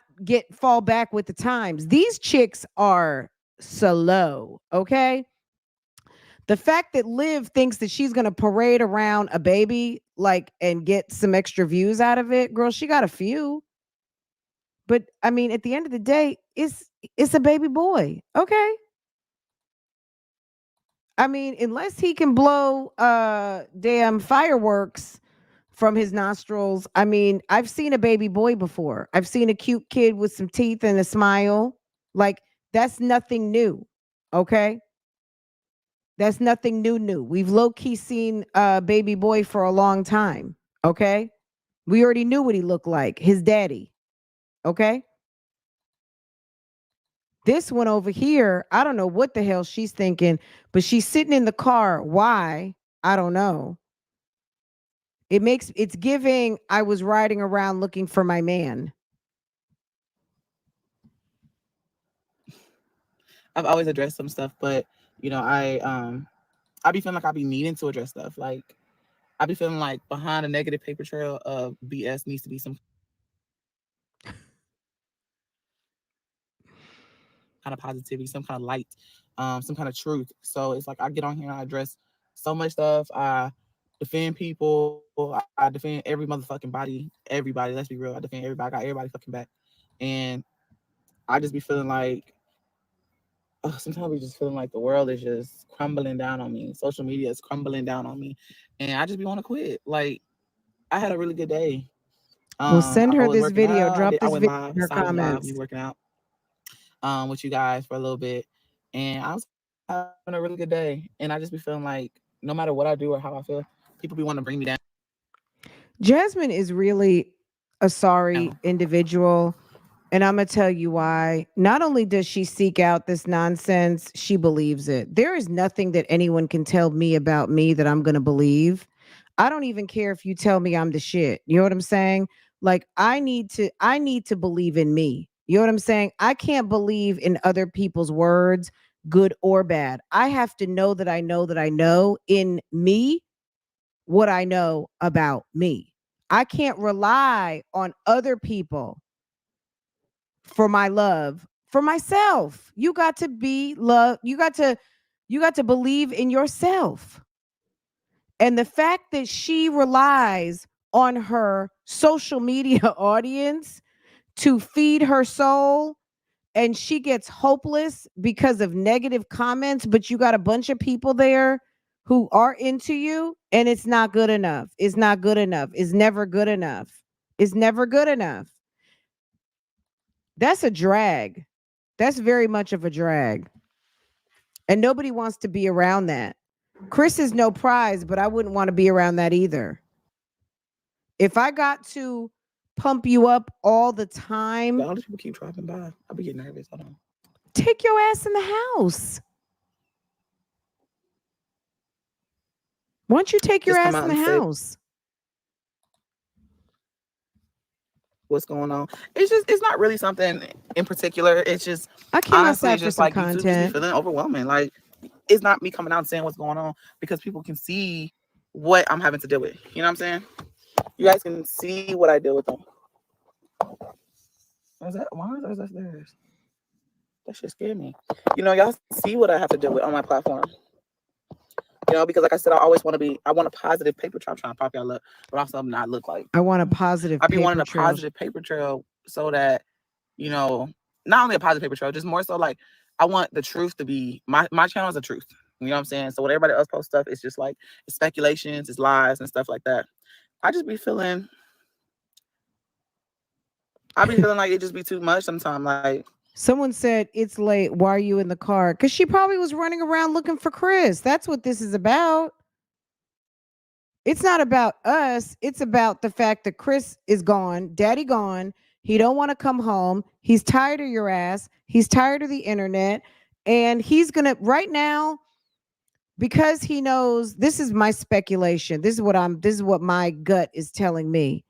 fall back with the times. These chicks are slow, okay? The fact that Liv thinks that she's going to parade around a baby like and get some extra views out of it, girl, she got a few. But I mean, at the end of the day, it's a baby boy, okay? I mean, unless he can blow damn fireworks from his nostrils. I mean, I've seen a baby boy before. I've seen a cute kid with some teeth and a smile. Like, that's nothing new. Okay? That's nothing new. We've low-key seen baby boy for a long time. Okay? We already knew what he looked like. His daddy. Okay? This one over here, I don't know what the hell she's thinking, but she's sitting in the car. Why? I don't know. It's giving, I was riding around looking for my man. I've always addressed some stuff, but you know, I be feeling like I be needing to address stuff. Like I be feeling like behind a negative paper trail of BS needs to be some kind of positivity, some kind of light, some kind of truth. So it's like I get on here and I address so much stuff. I defend people. I defend every motherfucking body. Everybody. Let's be real. I defend everybody. I got everybody fucking back. And I just be feeling like sometimes we just feeling like the world is just crumbling down on me. Social media is crumbling down on me, and I just be want to quit. Like I had a really good day. Well, send her I was this working video. out. Drop I this went video live, in her silent live, comments. me working out with you guys for a little bit, and I was having a really good day, and I just be feeling like no matter what I do or how I feel, people be wanting to bring me down. Jasmine is really a sorry individual. And I'm going to tell you why. Not only does she seek out this nonsense, she believes it. There is nothing that anyone can tell me about me that I'm going to believe. I don't even care if you tell me I'm the shit. You know what I'm saying? Like I need to believe in me. You know what I'm saying? I can't believe in other people's words, good or bad. I have to know that I know that I know in me what I know about me. I can't rely on other people for my love for myself. You got to be love. You got to believe in yourself. And the fact that she relies on her social media audience to feed her soul and she gets hopeless because of negative comments, but you got a bunch of people there who are into you and it's not good enough. It's not good enough. It's never good enough. It's never good enough. That's a drag. That's very much of a drag. And nobody wants to be around that. Chris is no prize, but I wouldn't want to be around that either. If I got to pump you up all the time, All these people keep driving by. I'll be getting nervous. Hold on. take your ass in the house. Why don't you take your Just come ass out in the and say house? what's going on. It's not really something in particular. It's just I came honestly, outside it's for just some like YouTube just be content. feeling overwhelming. Like it's not me coming out and saying what's going on because people can see what I'm having to deal with. You know what I'm saying? You guys can see what I deal with them. Why is that stairs? That shit scared me. You know, y'all see what I have to deal with on my platform. You know, because like I said, I want a positive paper trail. I'm trying to pop y'all up, but also not look like. I want a positive I be paper wanting a trail. positive paper trail so that, you know, not only a positive paper trail, just more so like I want the truth to be my channel is the truth. You know what I'm saying? So what everybody else posts stuff, it's just like it's speculations, it's lies and stuff like that. I be feeling like it just be too much sometimes. Like Someone said it's late. Why are you in the car? Because she probably was running around looking for Chris. That's what this is about. It's not about us. It's about the fact that Chris is gone, daddy gone. He don't want to come home. He's tired of your ass. He's tired of the internet. And he's going to right now, because he knows this is my speculation. This is what my gut is telling me.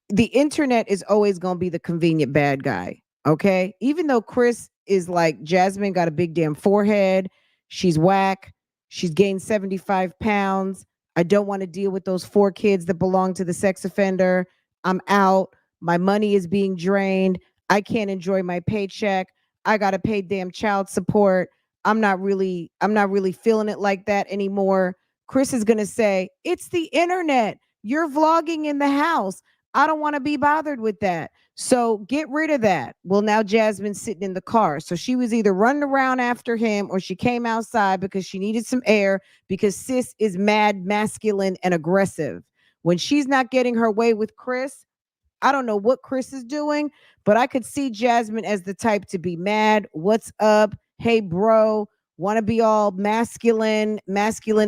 The internet is always going to be the convenient bad guy. Okay. Even though Chris is like, Jasmine got a big damn forehead. She's whack. She's gained 75 pounds. I don't want to deal with those 4 kids that belong to the sex offender. I'm out. My money is being drained. I can't enjoy my paycheck. I got to pay damn child support. I'm not really feeling it like that anymore. Chris is going to say, it's the internet. You're vlogging in the house. I don't want to be bothered with that. So get rid of that. Well, now Jasmine's sitting in the car. So she was either running around after him or she came outside because she needed some air because sis is mad, masculine, and aggressive. When she's not getting her way with Chris, I don't know what Chris is doing, but I could see Jasmine as the type to be mad. What's up? Hey, bro. Want to be all masculine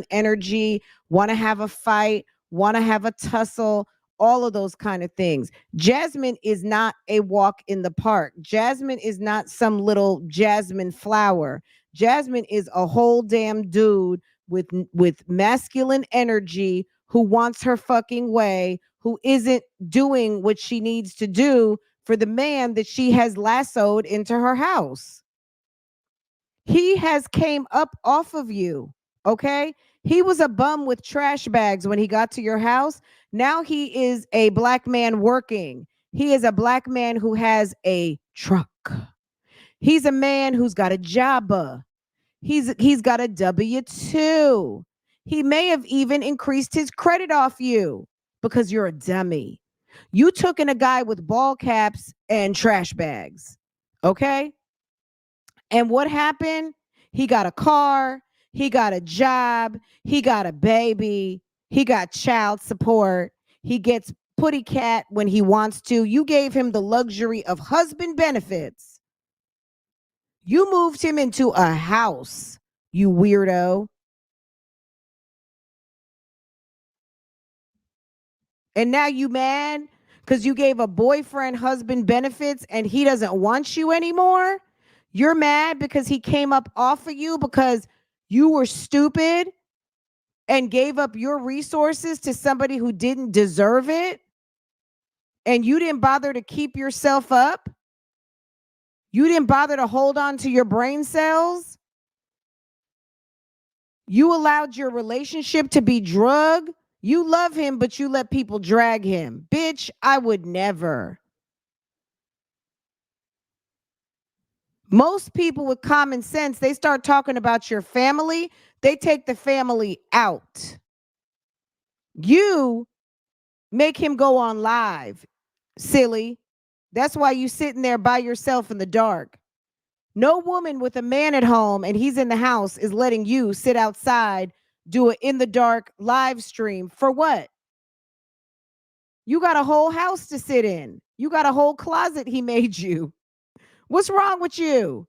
energy, want to have a fight, want to have a tussle, all of those kind of things. Jasmine is not a walk in the park. Jasmine is not some little Jasmine flower. Jasmine is a whole damn dude with masculine energy who wants her fucking way, who isn't doing what she needs to do for the man that she has lassoed into her house. He has came up off of you, okay? He was a bum with trash bags when he got to your house. Now he is a black man working. He is a black man who has a truck. He's a man who's got a job. He's got a W-2. He may have even increased his credit off you because you're a dummy. You took in a guy with ball caps and trash bags, okay? And what happened? He got a car, he got a job, he got a baby, he got child support, he gets putty cat when he wants to. You gave him the luxury of husband benefits. You moved him into a house, you weirdo. And now you mad because you gave a boyfriend husband benefits and he doesn't want you anymore? You're mad because he came up off of you because you were stupid and gave up your resources to somebody who didn't deserve it? And you didn't bother to keep yourself up? You didn't bother to hold on to your brain cells? You allowed your relationship to be drug? You love him, but you let people drag him. Bitch, I would never. Most people with common sense, they start talking about your family, they take the family out. You make him go on live, silly. That's why you sitting there by yourself in the dark. No woman with a man at home and he's in the house is letting you sit outside, do it in the dark live stream. For what? You got a whole house to sit in. You got a whole closet he made you. What's wrong with you?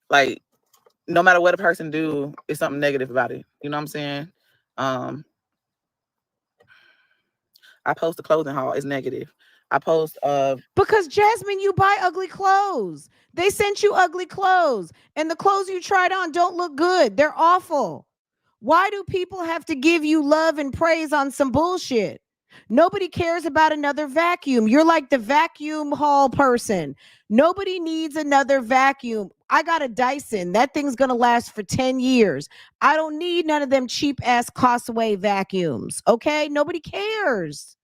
Like, no matter what a person do, it's something negative about it. You know what I'm saying? I post a clothing haul, it's negative. I post because Jasmine, you buy ugly clothes. They sent you ugly clothes, and the clothes you tried on don't look good. They're awful. Why do people have to give you love and praise on some bullshit? Nobody cares about another vacuum. You're like the vacuum haul person. Nobody needs another vacuum. I got a Dyson. That thing's going to last for 10 years. I don't need none of them cheap ass Costaway vacuums. Okay? Nobody cares.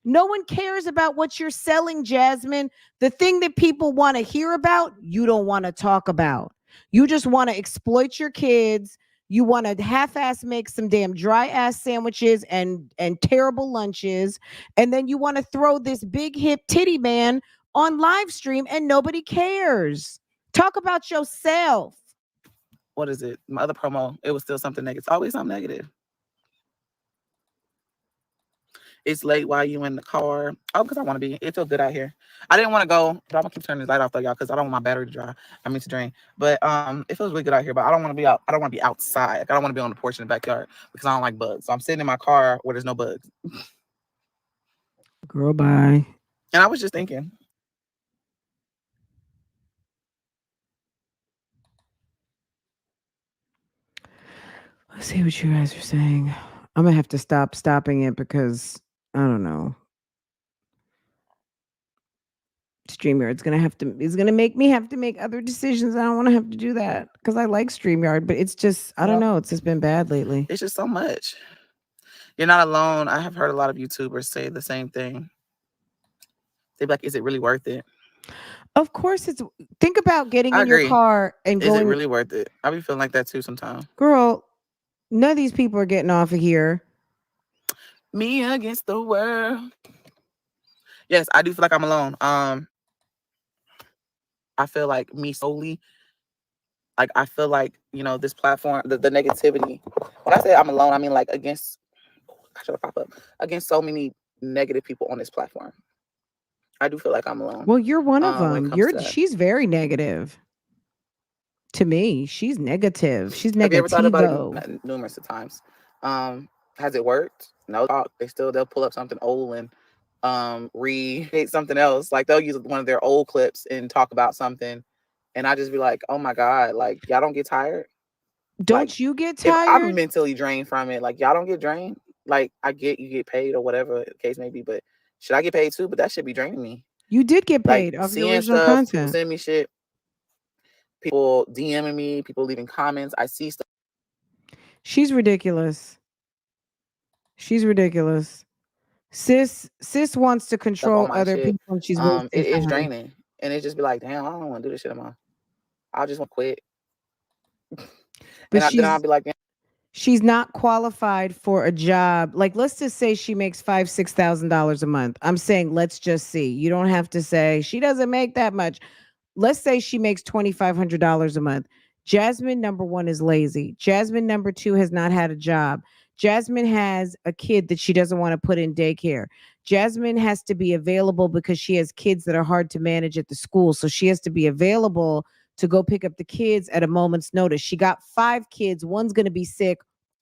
No one cares about what you're selling, Jasmine. The thing that people want to hear about, you don't want to talk about. You just want to exploit your kids. You want to half-ass make some damn dry-ass sandwiches and terrible lunches. And then you want to throw this big hip titty man on live stream and nobody cares. Talk about yourself. What is it? My other promo, it was still something negative. It's always something negative. It's late while you in the car. Oh, because I want to be. It feels good out here. I didn't want to go, but I'm gonna keep turning this light off though, y'all, because I don't want my battery to dry. I mean to drain. But it feels really good out here. But I don't want to be out. I don't want to be outside. Like, I don't want to be on the porch in the backyard because I don't like bugs. So I'm sitting in my car where there's no bugs. Girl, bye. And I was just thinking. Let's see what you guys are saying. I'm gonna have to stop stopping it because I don't know. StreamYard's gonna make me have to make other decisions. I don't want to have to do that because I like StreamYard, but it's just I don't know. It's just been bad lately. It's just so much. You're not alone. I have heard a lot of YouTubers say the same thing. They're like, "Is it really worth it?" Of course, it's. Think about getting in your car and going. Is it really worth it? I be feeling like that too sometimes. Girl, none of these people are getting off of here. Me against the world. Yes, I do feel like I'm alone. I feel like me solely. Like, I feel like, you know, this platform, the negativity. When I say I'm alone, I mean like against. I should pop up against so many negative people on this platform. I do feel like I'm alone. Well, you're one of them. She's very negative. To me, she's negative. She's negative. Have you ever thought about it numerous of times? Has it worked? No. They'll pull up something old and recreate something else. Like, they'll use one of their old clips and talk about something, and I just be like, oh my God, like, y'all don't get tired? Don't you get tired? I'm mentally drained from it. Like, y'all don't get drained? Like, I get you get paid or whatever the case may be, but should I get paid too? But that should be draining me. You did get paid off the original content. People send me shit. People DMing me. People leaving comments. I see stuff. She's ridiculous. She's ridiculous. Sis wants to control other people. And she's it is draining, and it just be like, damn, I don't want to do this shit anymore. I just want to quit. But then I'll be like, damn. She's not qualified for a job. Like, let's just say she makes $5,000-$6,000 a month. I'm saying, let's just see. You don't have to say she doesn't make that much. Let's say she makes $2,500 a month. Jasmine, number one, is lazy. Jasmine, number two, has not had a job. Jasmine has a kid that she doesn't want to put in daycare. Jasmine has to be available because she has kids that are hard to manage at the school. So she has to be available to go pick up the kids at a moment's notice. She got 5 kids. One's going to be sick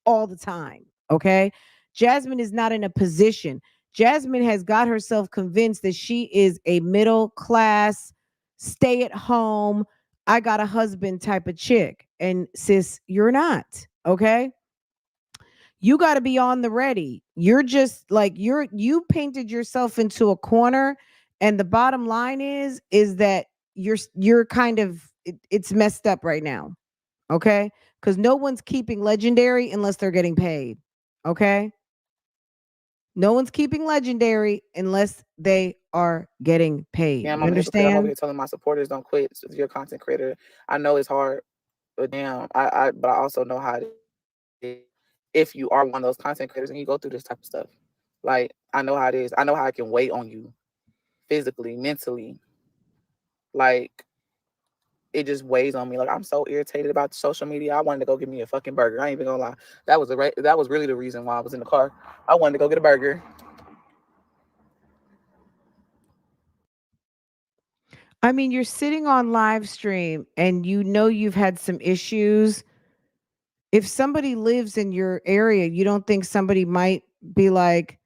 all the time. Okay. Jasmine is not in a position. Jasmine has got herself convinced that she is a middle class, stay at home, I got a husband type of chick. And sis, you're not. Okay. You got to be on the ready. You're just like you painted yourself into a corner, and the bottom line is that you're kind of it's messed up right now. Okay? Cuz no one's keeping legendary unless they're getting paid. Okay? No one's keeping legendary unless they are getting paid. Yeah, You I'm a hypocrite. I'm over understand? here telling my supporters don't quit. So if you're a content creator, I know it's hard, but damn, but I also know how it is. If you are one of those content creators and you go through this type of stuff, like I know how it is. I know how it can weigh on you physically, mentally. Like it just weighs on me. Like I'm so irritated about social media. I wanted to go get me a fucking burger. I ain't even gonna lie. That was really the reason why I was in the car. I wanted to go get a burger. I mean, you're sitting on live stream and you know you've had some issues. If somebody lives in your area, you don't think somebody might be like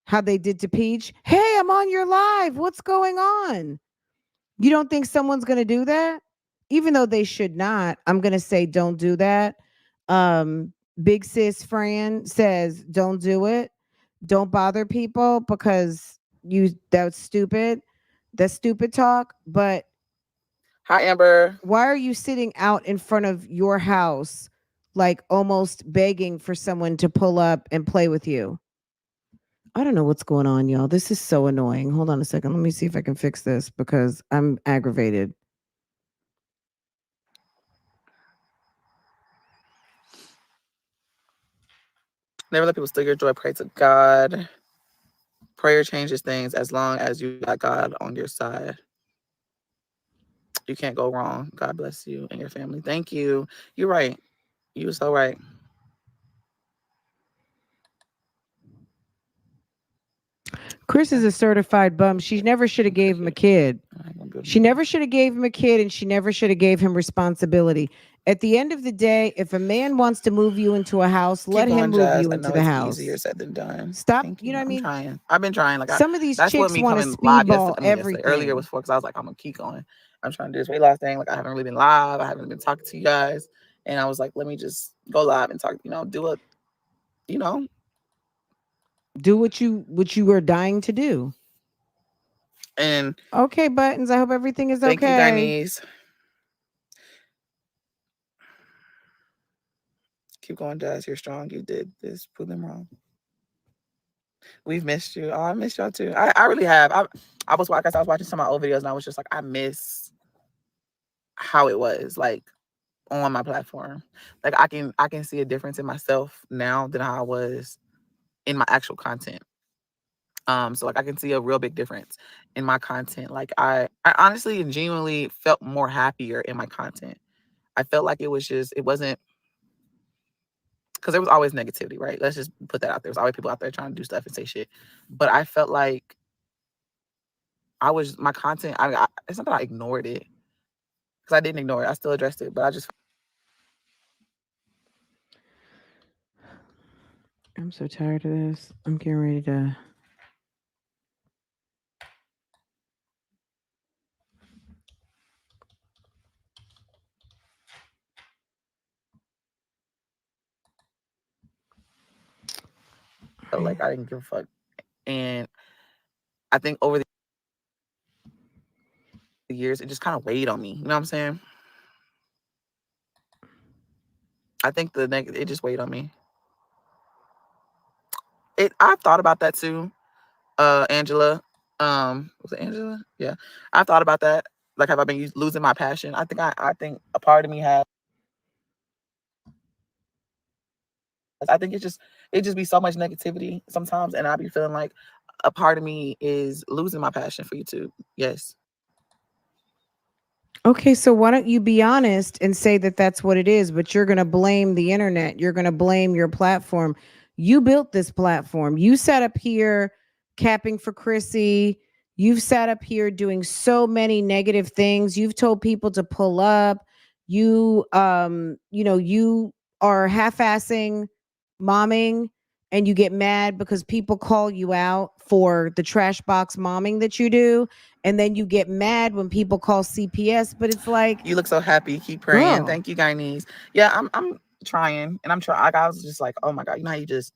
how they did to Peach? Hey, I'm on your live. What's going on? You don't think someone's going to do that? Even though they should not, I'm going to say don't do that. Big sis Fran says don't do it. Don't bother people because that's stupid. That's stupid talk. But Hi, Amber. why are you sitting out in front of your house, like almost begging for someone to pull up and play with you? I don't know what's going on, y'all. This is so annoying. Hold on a second. Let me see if I can fix this because I'm aggravated. Never let people steal your joy. Pray to God. Prayer changes things as long as you got God on your side. You can't go wrong. God bless you and your family. Thank you. You're right. You're so right. Chris is a certified bum. She never should have gave him a kid. She never should have gave him a kid, and she never should have gave him responsibility. At the end of the day, if a man wants to move you into a house, let him move you into the house. Easier said than done. Stop. Thank You know what I mean? Trying. I've been trying. Like some of these that's what chicks me want to coming live speedball yesterday. everything. Earlier was for because I was like, I'm gonna keep going. I'm trying to do this weight loss thing. Like I haven't really been live. I haven't been talking to you guys, and I was like, let me just go live and talk. Do what you were dying to do. And okay, Buttons. I hope everything is thank okay. Thank you, Guyanese. Keep going, Jazz. You're strong. You did this. Prove them wrong. We've missed you. Oh, I missed y'all too. I really have. I was watching some of my old videos, and I was just like, I miss how it was like on my platform. Like I can see a difference in myself now than how I was in my actual content. So like I can see a real big difference in my content. Like I honestly and genuinely felt more happier in my content. I felt like it wasn't because there was always negativity, right? Let's just put that out there. There's always people out there trying to do stuff and say shit. But I felt like my content, it's not that I ignored it. Because I didn't ignore it. I still addressed it. But I'm so tired of this. I'm getting ready to... felt like I didn't give a fuck. And I think over the years, it just kind of weighed on me. You know what I'm saying? I think it just weighed on me. I've thought about that too, Angela. Was it Angela? Yeah. I thought about that. Like, have I been losing my passion? I think a part of me has. I think it just be so much negativity sometimes, and I be feeling like a part of me is losing my passion for YouTube. Yes. Okay, so why don't you be honest and say that that's what it is, but you're going to blame the internet. You're going to blame your platform. You built this platform. You sat up here capping for Chrissy. You've sat up here doing so many negative things. You've told people to pull up. You you are half-assing momming, and you get mad because people call you out for the trash box momming that you do, and then you get mad when people call CPS, but it's like, You look so happy. Keep praying. girl. Thank you, Guyanese. Yeah, I'm trying, and I'm trying. Like, I was just like, oh my God, you know how you just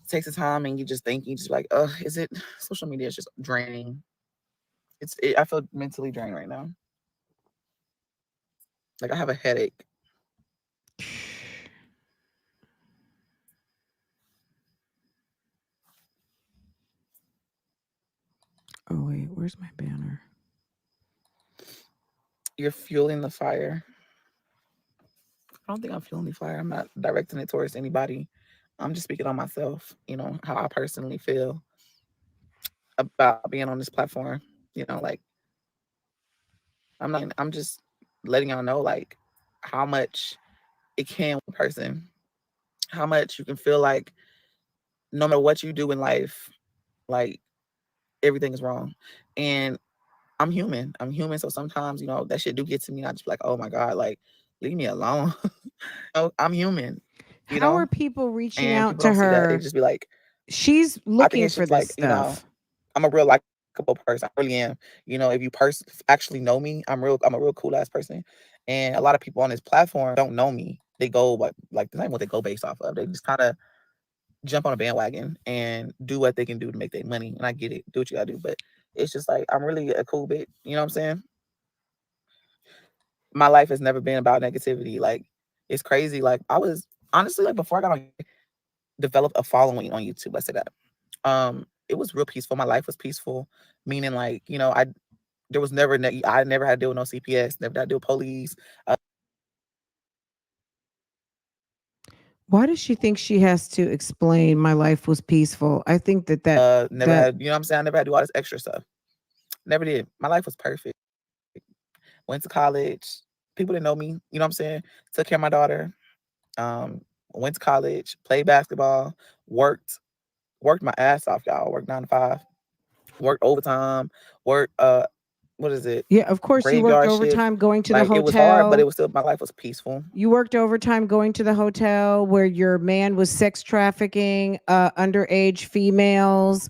take the time and you just think, you just like, is it social media is just draining. I feel mentally drained right now. Like I have a headache. Oh wait, where's my banner? You're fueling the fire. I don't think I'm fueling the fire. I'm not directing it towards anybody. I'm just speaking on myself, how I personally feel about being on this platform. Like I'm just letting y'all know like how much it can one person, how much you can feel like no matter what you do in life, like everything is wrong. And I'm human. So sometimes, that shit do get to me. I just be like, oh my God, like leave me alone. I'm human. How are people reaching and out people to don't see that. They her? just be like, She's I think looking it's for just this like, stuff. I'm a real likable person. I really am. If you actually know me, I'm a real cool ass person. And a lot of people on this platform don't know me. They go like the same what they go based off of. They just kind of jump on a bandwagon and do what they can do to make their money. And I get it. Do what you gotta do. But it's just like I'm really a cool bitch. You know what I'm saying? My life has never been about negativity. Like it's crazy. Like I was honestly like before I got on developed a following on YouTube. Let's say that. It was real peaceful. My life was peaceful, meaning like, there was never, I never had to deal with no CPS, never had to deal with police. Why does she think she has to explain my life was peaceful? I think that never had, you know what I'm saying? I never had to do all this extra stuff. Never did. My life was perfect. Went to college. People didn't know me, you know what I'm saying? Took care of my daughter. Went to college, played basketball, worked my ass off, y'all. Worked 9 to 5, worked overtime, worked what is it? Yeah, of course you worked Graveyard shift. overtime going to the Like hotel. it was hard, but it was still, my life was peaceful. You worked overtime going to the hotel where your man was sex trafficking underage females.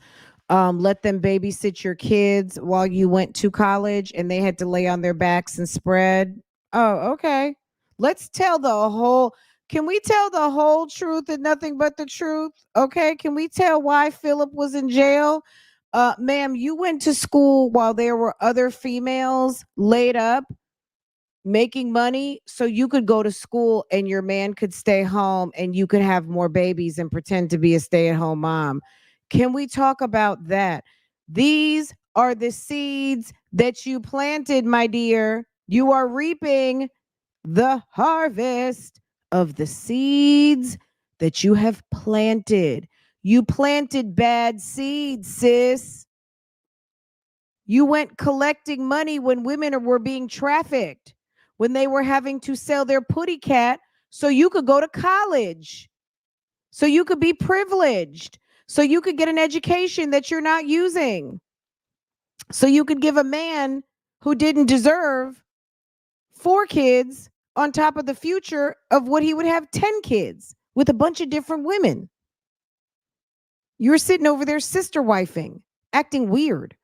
Let them babysit your kids while you went to college, and they had to lay on their backs and spread. Oh, okay. Let's tell the whole. Can we tell the whole truth and nothing but the truth? Okay. Can we tell why Philip was in jail? Ma'am, you went to school while there were other females laid up making money so you could go to school and your man could stay home and you could have more babies and pretend to be a stay-at-home mom. Can we talk about that? These are the seeds that you planted, my dear. You are reaping the harvest of the seeds that you have planted. You planted bad seeds, sis. You went collecting money when women were being trafficked, when they were having to sell their putty cat so you could go to college, so you could be privileged, so you could get an education that you're not using, so you could give a man who didn't deserve 4 kids on top of the future of what he would have 10 kids with a bunch of different women. You're sitting over there sister wifing, acting weird.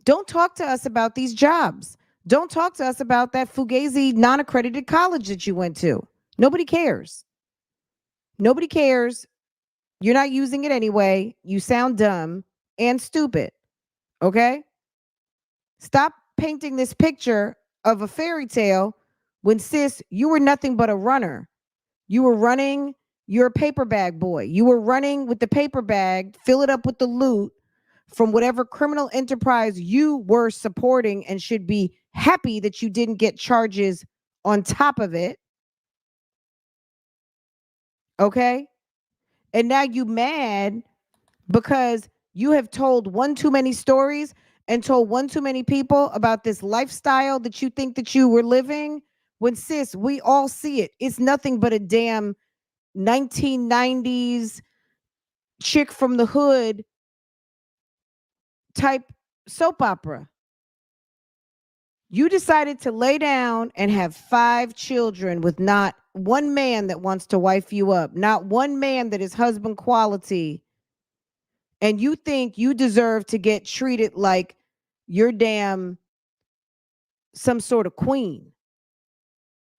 Don't talk to us about these jobs. Don't talk to us about that Fugazi non-accredited college that you went to. Nobody cares. Nobody cares. You're not using it anyway. You sound dumb and stupid. Okay? Stop painting this picture of a fairy tale when, sis, you were nothing but a runner. You were running, you're a paper bag boy. You were running with the paper bag, fill it up with the loot from whatever criminal enterprise you were supporting, and should be happy that you didn't get charges on top of it. Okay? And now you mad because you have told one too many stories and told one too many people about this lifestyle that you think that you were living, when, sis, we all see it. It's nothing but a damn 1990s chick from the hood type soap opera. You decided to lay down and have 5 children with not one man that wants to wife you up, not one man that is husband quality. And you think you deserve to get treated like you're damn some sort of queen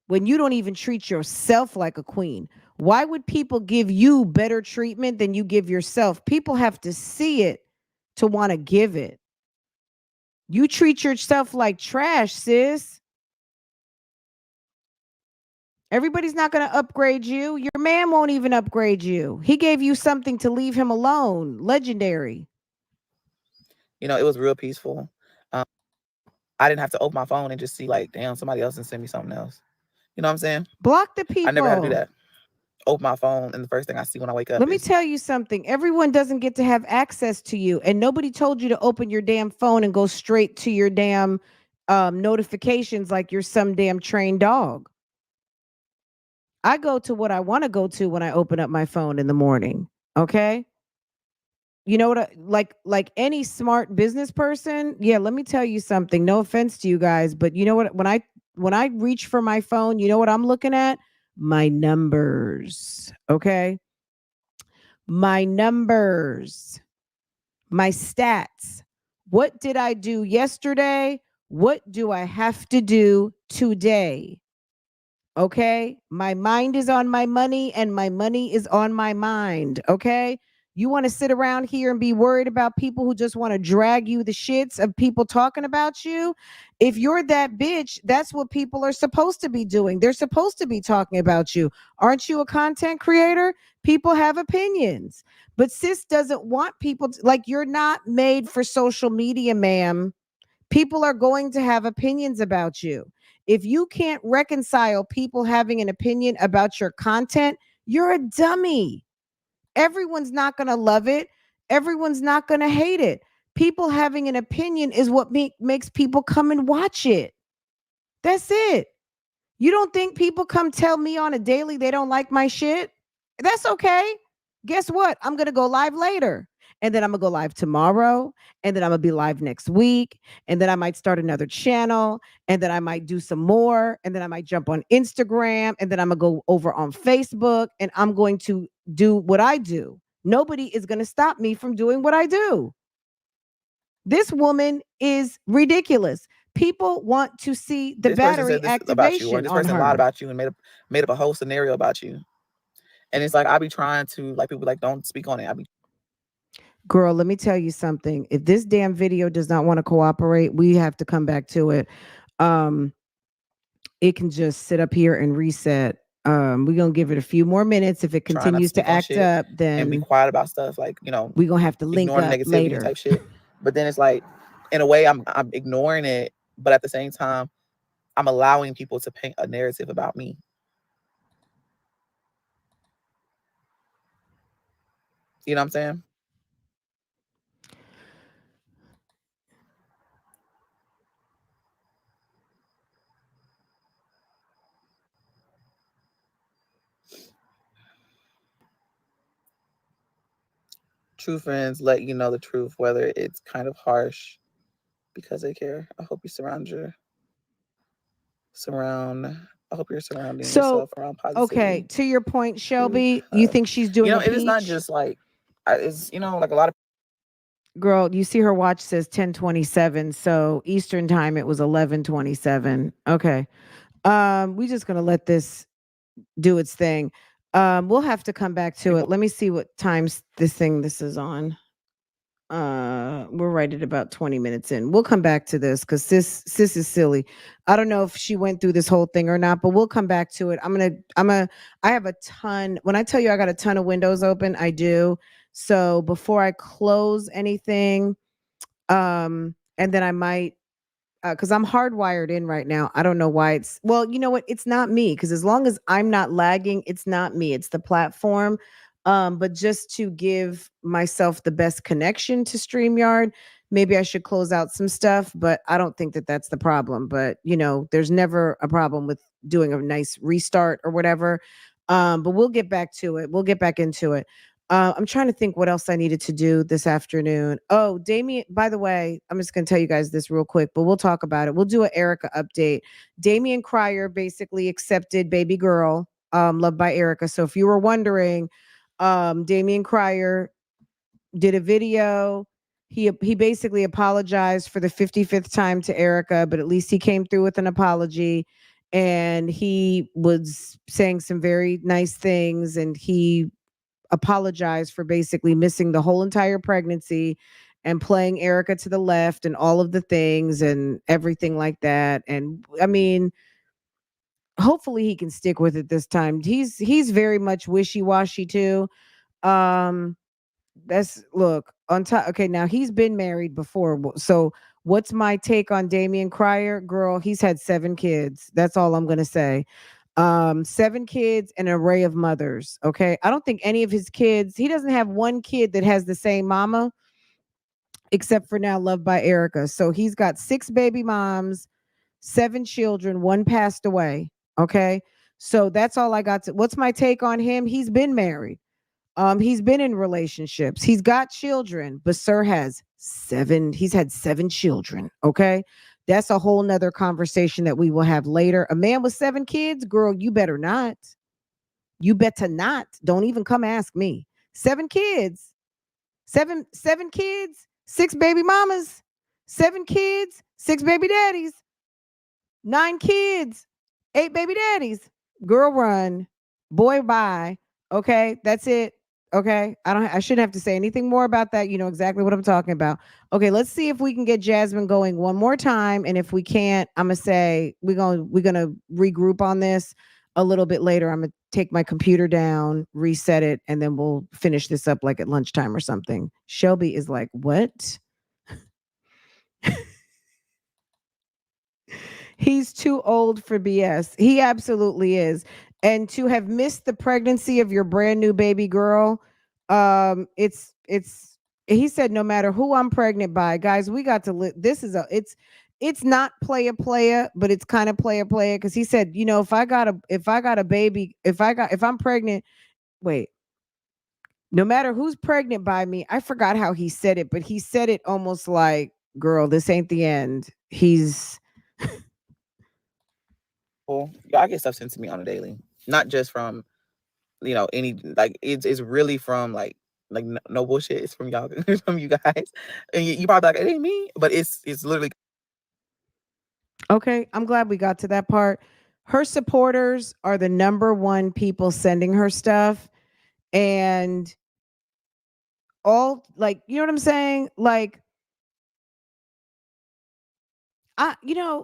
when you don't even treat yourself like a queen. Why would people give you better treatment than you give yourself? People have to see it to want to give it. You treat yourself like trash, sis. Everybody's not going to upgrade you. Your man won't even upgrade you. He gave you something to leave him alone. Legendary. You know, it was real peaceful. I didn't have to open my phone and just see like, damn, somebody else and send me something else. You know what I'm saying? Block the people. I never had to do that. Open my phone and the first thing I see when I wake up. Let me tell you something. Everyone doesn't get to have access to you, and nobody told you to open your damn phone and go straight to your damn notifications like you're some damn trained dog. I go to what I want to go to when I open up my phone in the morning. Okay. You know what? Like any smart business person. Yeah. Let me tell you something. No offense to you guys, but you know what? When I reach for my phone, you know what I'm looking at? My numbers. Okay. My numbers, my stats. What did I do yesterday? What do I have to do today? Okay. My mind is on my money and my money is on my mind. Okay. You want to sit around here and be worried about people who just want to drag you the shits of people talking about you? If you're that bitch, that's what people are supposed to be doing. They're supposed to be talking about you. Aren't you a content creator? People have opinions. But sis doesn't want people like, you're not made for social media, ma'am. People are going to have opinions about you. If you can't reconcile people having an opinion about your content, you're a dummy. Everyone's not going to love it. Everyone's not going to hate it. People having an opinion is what makes people come and watch it. That's it. You don't think people come tell me on a daily they don't like my shit? That's okay. Guess what? I'm going to go live later. And then I'm going to go live tomorrow. And then I'm going to be live next week. And then I might start another channel. And then I might do some more. And then I might jump on Instagram. And then I'm going to go over on Facebook. And I'm going to do what I do. Nobody is going to stop me from doing what I do. This woman is ridiculous. People want to see the this battery person said this activation about you, or this on person her. lied about you and made up a whole scenario about you. And it's like, I be trying to, like, people like, don't speak on it. Girl, let me tell you something. If this damn video does not want to cooperate, we have to come back to it. It can just sit up here and reset. We're gonna give it a few more minutes. If it continues to act up, then and be quiet about stuff, like, you know, we're gonna have to link up negativity later. type shit. But then it's like, in a way, I'm ignoring it, but at the same time, I'm allowing people to paint a narrative about me. You know what I'm saying? True friends let you know the truth, whether it's kind of harsh, because they care. I hope you I hope you're surrounding yourself around positivity. Okay, to your point, Shelby, you think she's doing a peach? It is not just like, it's, like a lot of. Girl, you see her watch says 10:27, so Eastern time it was 11:27. Okay. We're just gonna let this do its thing. We'll have to come back to it. Let me see what times this is on. We're right at about 20 minutes in. We'll come back to this because sis is silly. I don't know if she went through this whole thing or not, but we'll come back to it. I have a ton. When I tell you I got a ton of windows open, I do. So before I close anything, and then I might, because I'm hardwired in right now. I don't know why it's, well, you know what? It's not me, because as long as I'm not lagging, it's not me. It's the platform. But just to give myself the best connection to StreamYard, maybe I should close out some stuff, but I don't think that that's the problem. But, there's never a problem with doing a nice restart or whatever. But we'll get back to it. We'll get back into it. I'm trying to think what else I needed to do this afternoon. Oh, Damien, by the way, I'm just going to tell you guys this real quick, but we'll talk about it. We'll do an Erica update. Damien Cryer basically accepted Baby Girl, Loved by Erica. So if you were wondering, Damien Cryer did a video. He basically apologized for the 55th time to Erica, but at least he came through with an apology. And he was saying some very nice things, and he apologized for basically missing the whole entire pregnancy and playing Erica to the left and all of the things and everything like that. And I mean, hopefully he can stick with it this time. He's very much wishy-washy too. Um that's look on top. Okay, now he's been married before. So what's my take on Damien Cryer? Girl, he's had 7 kids. That's all I'm gonna say. 7 kids and an array of mothers. Okay. I don't think any of his kids, he doesn't have one kid that has the same mama, except for now Loved by Erica. So he's got 6 baby moms, 7 children, 1 passed away. Okay. So that's all I got to. What's my take on him? He's been married. He's been in relationships. He's got children, but Sir has 7. He's had 7 children. Okay. That's a whole nother conversation that we will have later. A man with 7 kids, girl, you better not. You better not. Don't even come ask me. 7 kids. 7 kids, 6 baby mamas, 7 kids, 6 baby daddies, 9 kids, 8 baby daddies. Girl, run. Boy, bye. Okay, that's it. Okay, I shouldn't have to say anything more about that. You know exactly what I'm talking about. Okay, let's see if we can get Jasmine going one more time, and if we can't, I'm gonna say we're gonna regroup on this a little bit later. I'm gonna take my computer down, reset it, and then we'll finish this up like at lunchtime or something. Shelby is like, what? He's too old for BS. He absolutely is. And to have missed the pregnancy of your brand new baby girl, it's he said no matter who I'm pregnant by, guys, we got to this is it's not playa, but it's kind of playa because he said, you know, if I got a baby, if I'm pregnant, wait. No matter who's pregnant by me, I forgot how he said it, but he said it almost like, girl, this ain't the end. He's y'all get stuff sent to me on a daily, not just from any, like it's really from like no bullshit. It's from y'all, from you guys, and you probably like, it ain't me, but it's literally okay. I'm glad we got to that part. Her supporters are the number one people sending her stuff, and all, like, you know what I'm saying, like,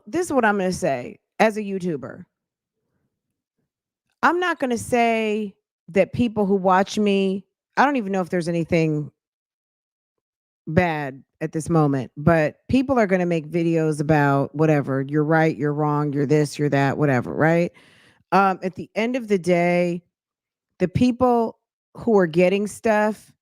this is what I'm going to say as a YouTuber. I'm not going to say that people who watch me, I don't even know if there's anything bad at this moment, but people are going to make videos about whatever. You're right, you're wrong, you're this, you're that, whatever, right? At the end of the day, the people who are getting stuff,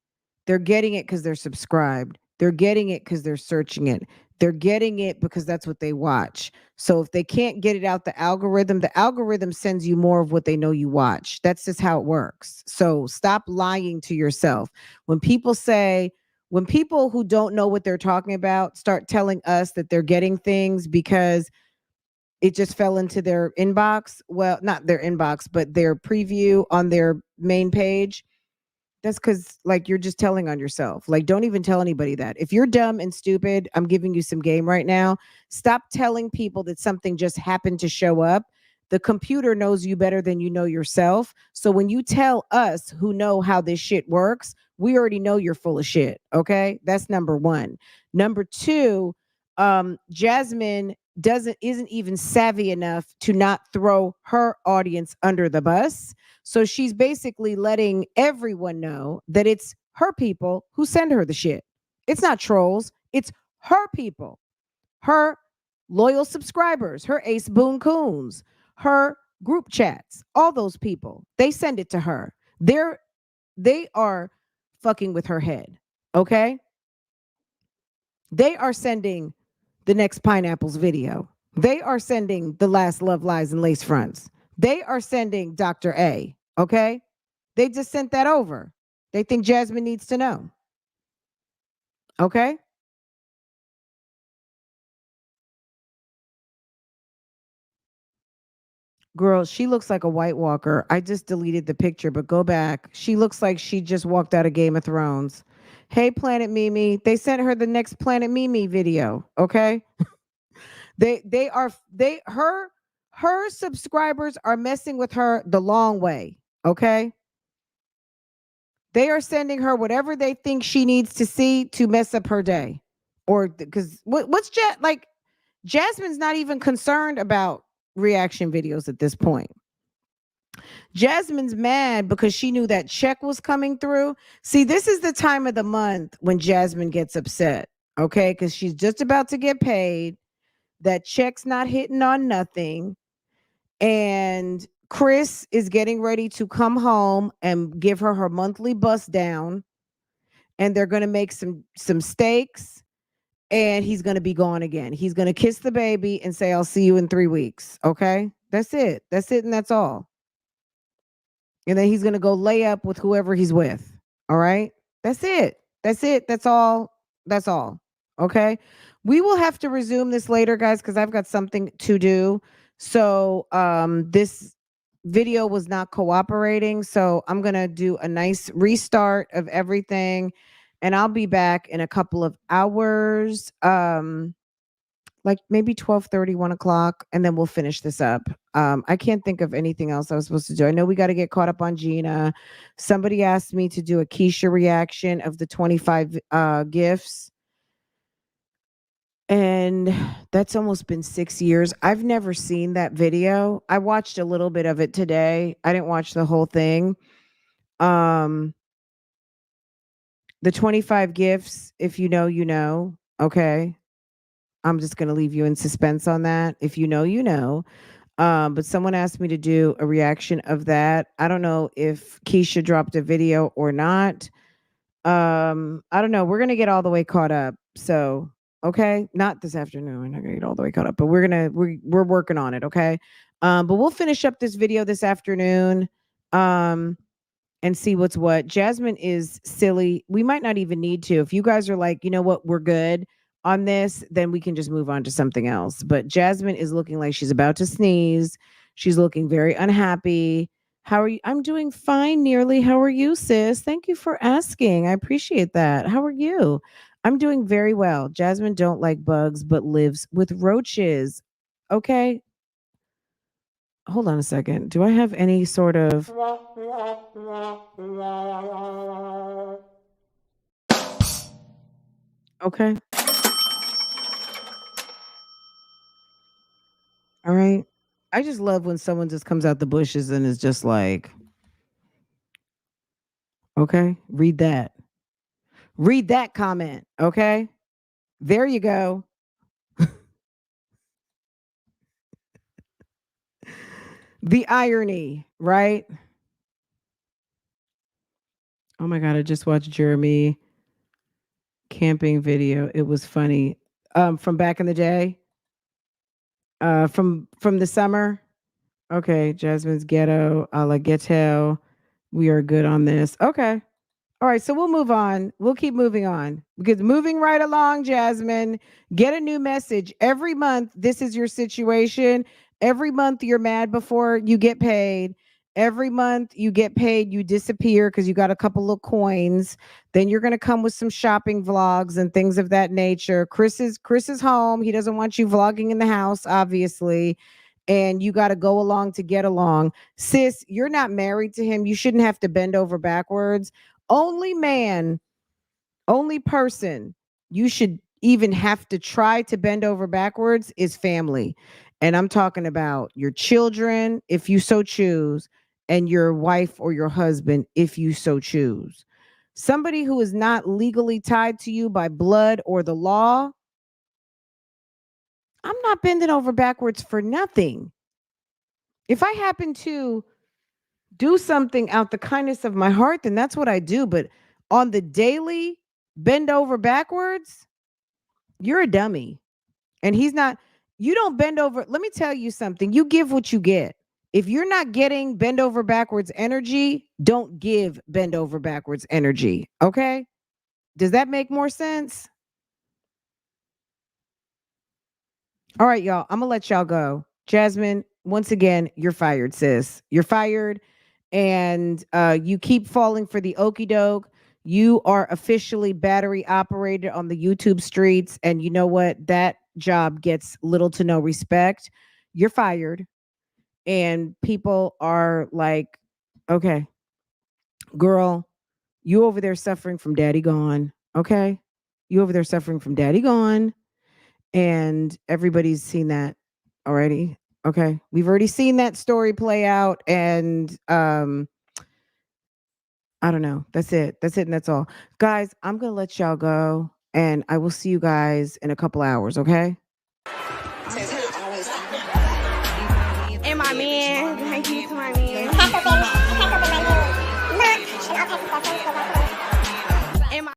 they're getting it because they're subscribed. They're getting it because they're searching it. They're getting it because that's what they watch. So if they can't get it out the algorithm sends you more of what they know you watch. That's just how it works. So stop lying to yourself. When people who don't know what they're talking about start telling us that they're getting things because it just fell into their inbox, well, not their inbox, but their preview on their main page, that's because, like, you're just telling on yourself. Like, don't even tell anybody that. If you're dumb and stupid, I'm giving you some game right now. Stop telling people that something just happened to show up. The computer knows you better than you know yourself. So when you tell us who know how this shit works, we already know you're full of shit. Okay, that's number one. Number two, Jasmine isn't even savvy enough to not throw her audience under the bus. So she's basically letting everyone know that it's her people who send her the shit. It's not trolls. It's her people, her loyal subscribers, her Ace Boone Coons, her group chats, all those people. They send it to her. They are fucking with her head. Okay? They are sending the next Pineapples video. They are sending the last Love Lies and Lace Fronts. They are sending Dr. A. Okay? They just sent that over. They think Jasmine needs to know. Okay? Girl, she looks like a White Walker. I just deleted the picture, but go back. She looks like she just walked out of Game of Thrones. Hey, Planet Mimi. They sent her the next Planet Mimi video. Okay? Her subscribers are messing with her the long way. Okay? They are sending her whatever they think she needs to see to mess up her day. Or because what's like Jasmine's not even concerned about reaction videos at this point. Jasmine's mad because she knew that check was coming through. See, this is the time of the month when Jasmine gets upset, okay? Because she's just about to get paid. That check's not hitting on nothing. And Chris is getting ready to come home and give her monthly bust down. And they're going to make some steaks. And he's going to be gone again. He's going to kiss the baby and say, I'll see you in 3 weeks. Okay? That's it. That's it. And that's all. And then he's going to go lay up with whoever he's with. All right? That's it. That's it. That's all. That's all. Okay? We will have to resume this later, guys, because I've got something to do. So this video was not cooperating. So I'm going to do a nice restart of everything. And I'll be back in a couple of hours. Like maybe 12:30, 1 o'clock, and then we'll finish this up. I can't think of anything else I was supposed to do. I know we got to get caught up on Gina. Somebody asked me to do a Keisha reaction of the 25 gifts. And that's almost been 6 years. I've never seen that video. I watched a little bit of it today. I didn't watch the whole thing. The 25 gifts, if you know, you know. Okay. I'm just going to leave you in suspense on that. If you know, you know. But someone asked me to do a reaction of that. I don't know if Keisha dropped a video or not. I don't know. We're going to get all the way caught up. So, okay. Not this afternoon. We're not going to get all the way caught up, but we're working on it. Okay. But we'll finish up this video this afternoon. And see what's what. Jasmine is silly. We might not even need to. If you guys are like, you know what, we're good on this, then we can just move on to something else. But Jasmine is looking like she's about to sneeze. She's looking very unhappy. How are you? I'm doing fine, nearly. How are you, sis? Thank you for asking. I appreciate that. How are you? I'm doing very well. Jasmine don't like bugs, but lives with roaches. Okay. Hold on a second. Do I have any sort of... Okay. All right. I just love when someone just comes out the bushes and is just like, okay, read that. Read that comment. Okay. There you go. The irony, right? Oh my God. I just watched Jeremy camping video. It was funny. From back in the day. From the summer. Okay, Jasmine's ghetto, a la ghetto. We are good on this. Okay. All right, so we'll move on. We'll keep moving on because moving right along, Jasmine, get a new message every month. This is your situation. Every month you're mad before you get paid. Every month you get paid, you disappear because you got a couple of coins. Then you're going to come with some shopping vlogs and things of that nature. Chris is home. He doesn't want you vlogging in the house, obviously. And you got to go along to get along. Sis, you're not married to him. You shouldn't have to bend over backwards. Only man, only person you should even have to try to bend over backwards is family. And I'm talking about your children, if you so choose, and your wife or your husband, if you so choose. Somebody who is not legally tied to you by blood or the law, I'm not bending over backwards for nothing. If I happen to do something out the kindness of my heart, then that's what I do. But on the daily, bend over backwards, you're a dummy. And he's not, you don't bend over. Let me tell you something. You give what you get. If you're not getting bend over backwards energy, don't give bend over backwards energy. Okay? Does that make more sense? All right, y'all. I'm going to let y'all go. Jasmine, once again, you're fired, sis. You're fired. And you keep falling for the okie doke. You are officially battery operated on the YouTube streets. And you know what? That job gets little to no respect. You're fired. And people are like, okay, girl, you over there suffering from daddy gone. Okay. You over there suffering from daddy gone. And everybody's seen that already. Okay. We've already seen that story play out. And I don't know. That's it. That's it. And that's all. Guys, I'm going to let y'all go. And I will see you guys in a couple hours. Okay. And my man, thank you to my man. And my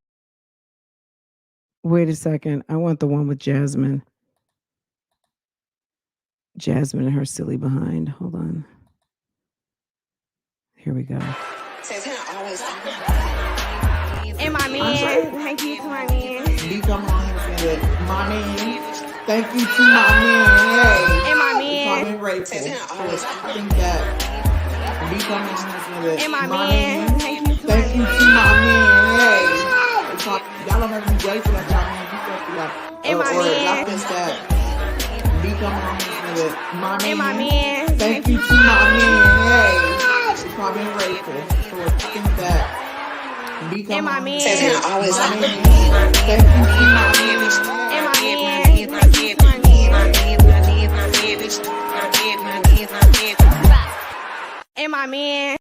Wait a second. I want the one with Jasmine. Jasmine and her silly behind. Hold on. Here we go. and my man, thank you to my man. B come on here and say that my man. Thank you to my man. And my man. I'm grateful for everything that B come on here and say that And my man, thank you to Thank you my to my man. Hey, y'all don't have to be grateful that y'all man. And my man. Y'all think that B come on here and say that my man. And my man. Thank you to my man. Hey, I'm grateful for everything that B come And my on man. here and say that my man. Thank you to my man. And my man, thank you to my man. And my man.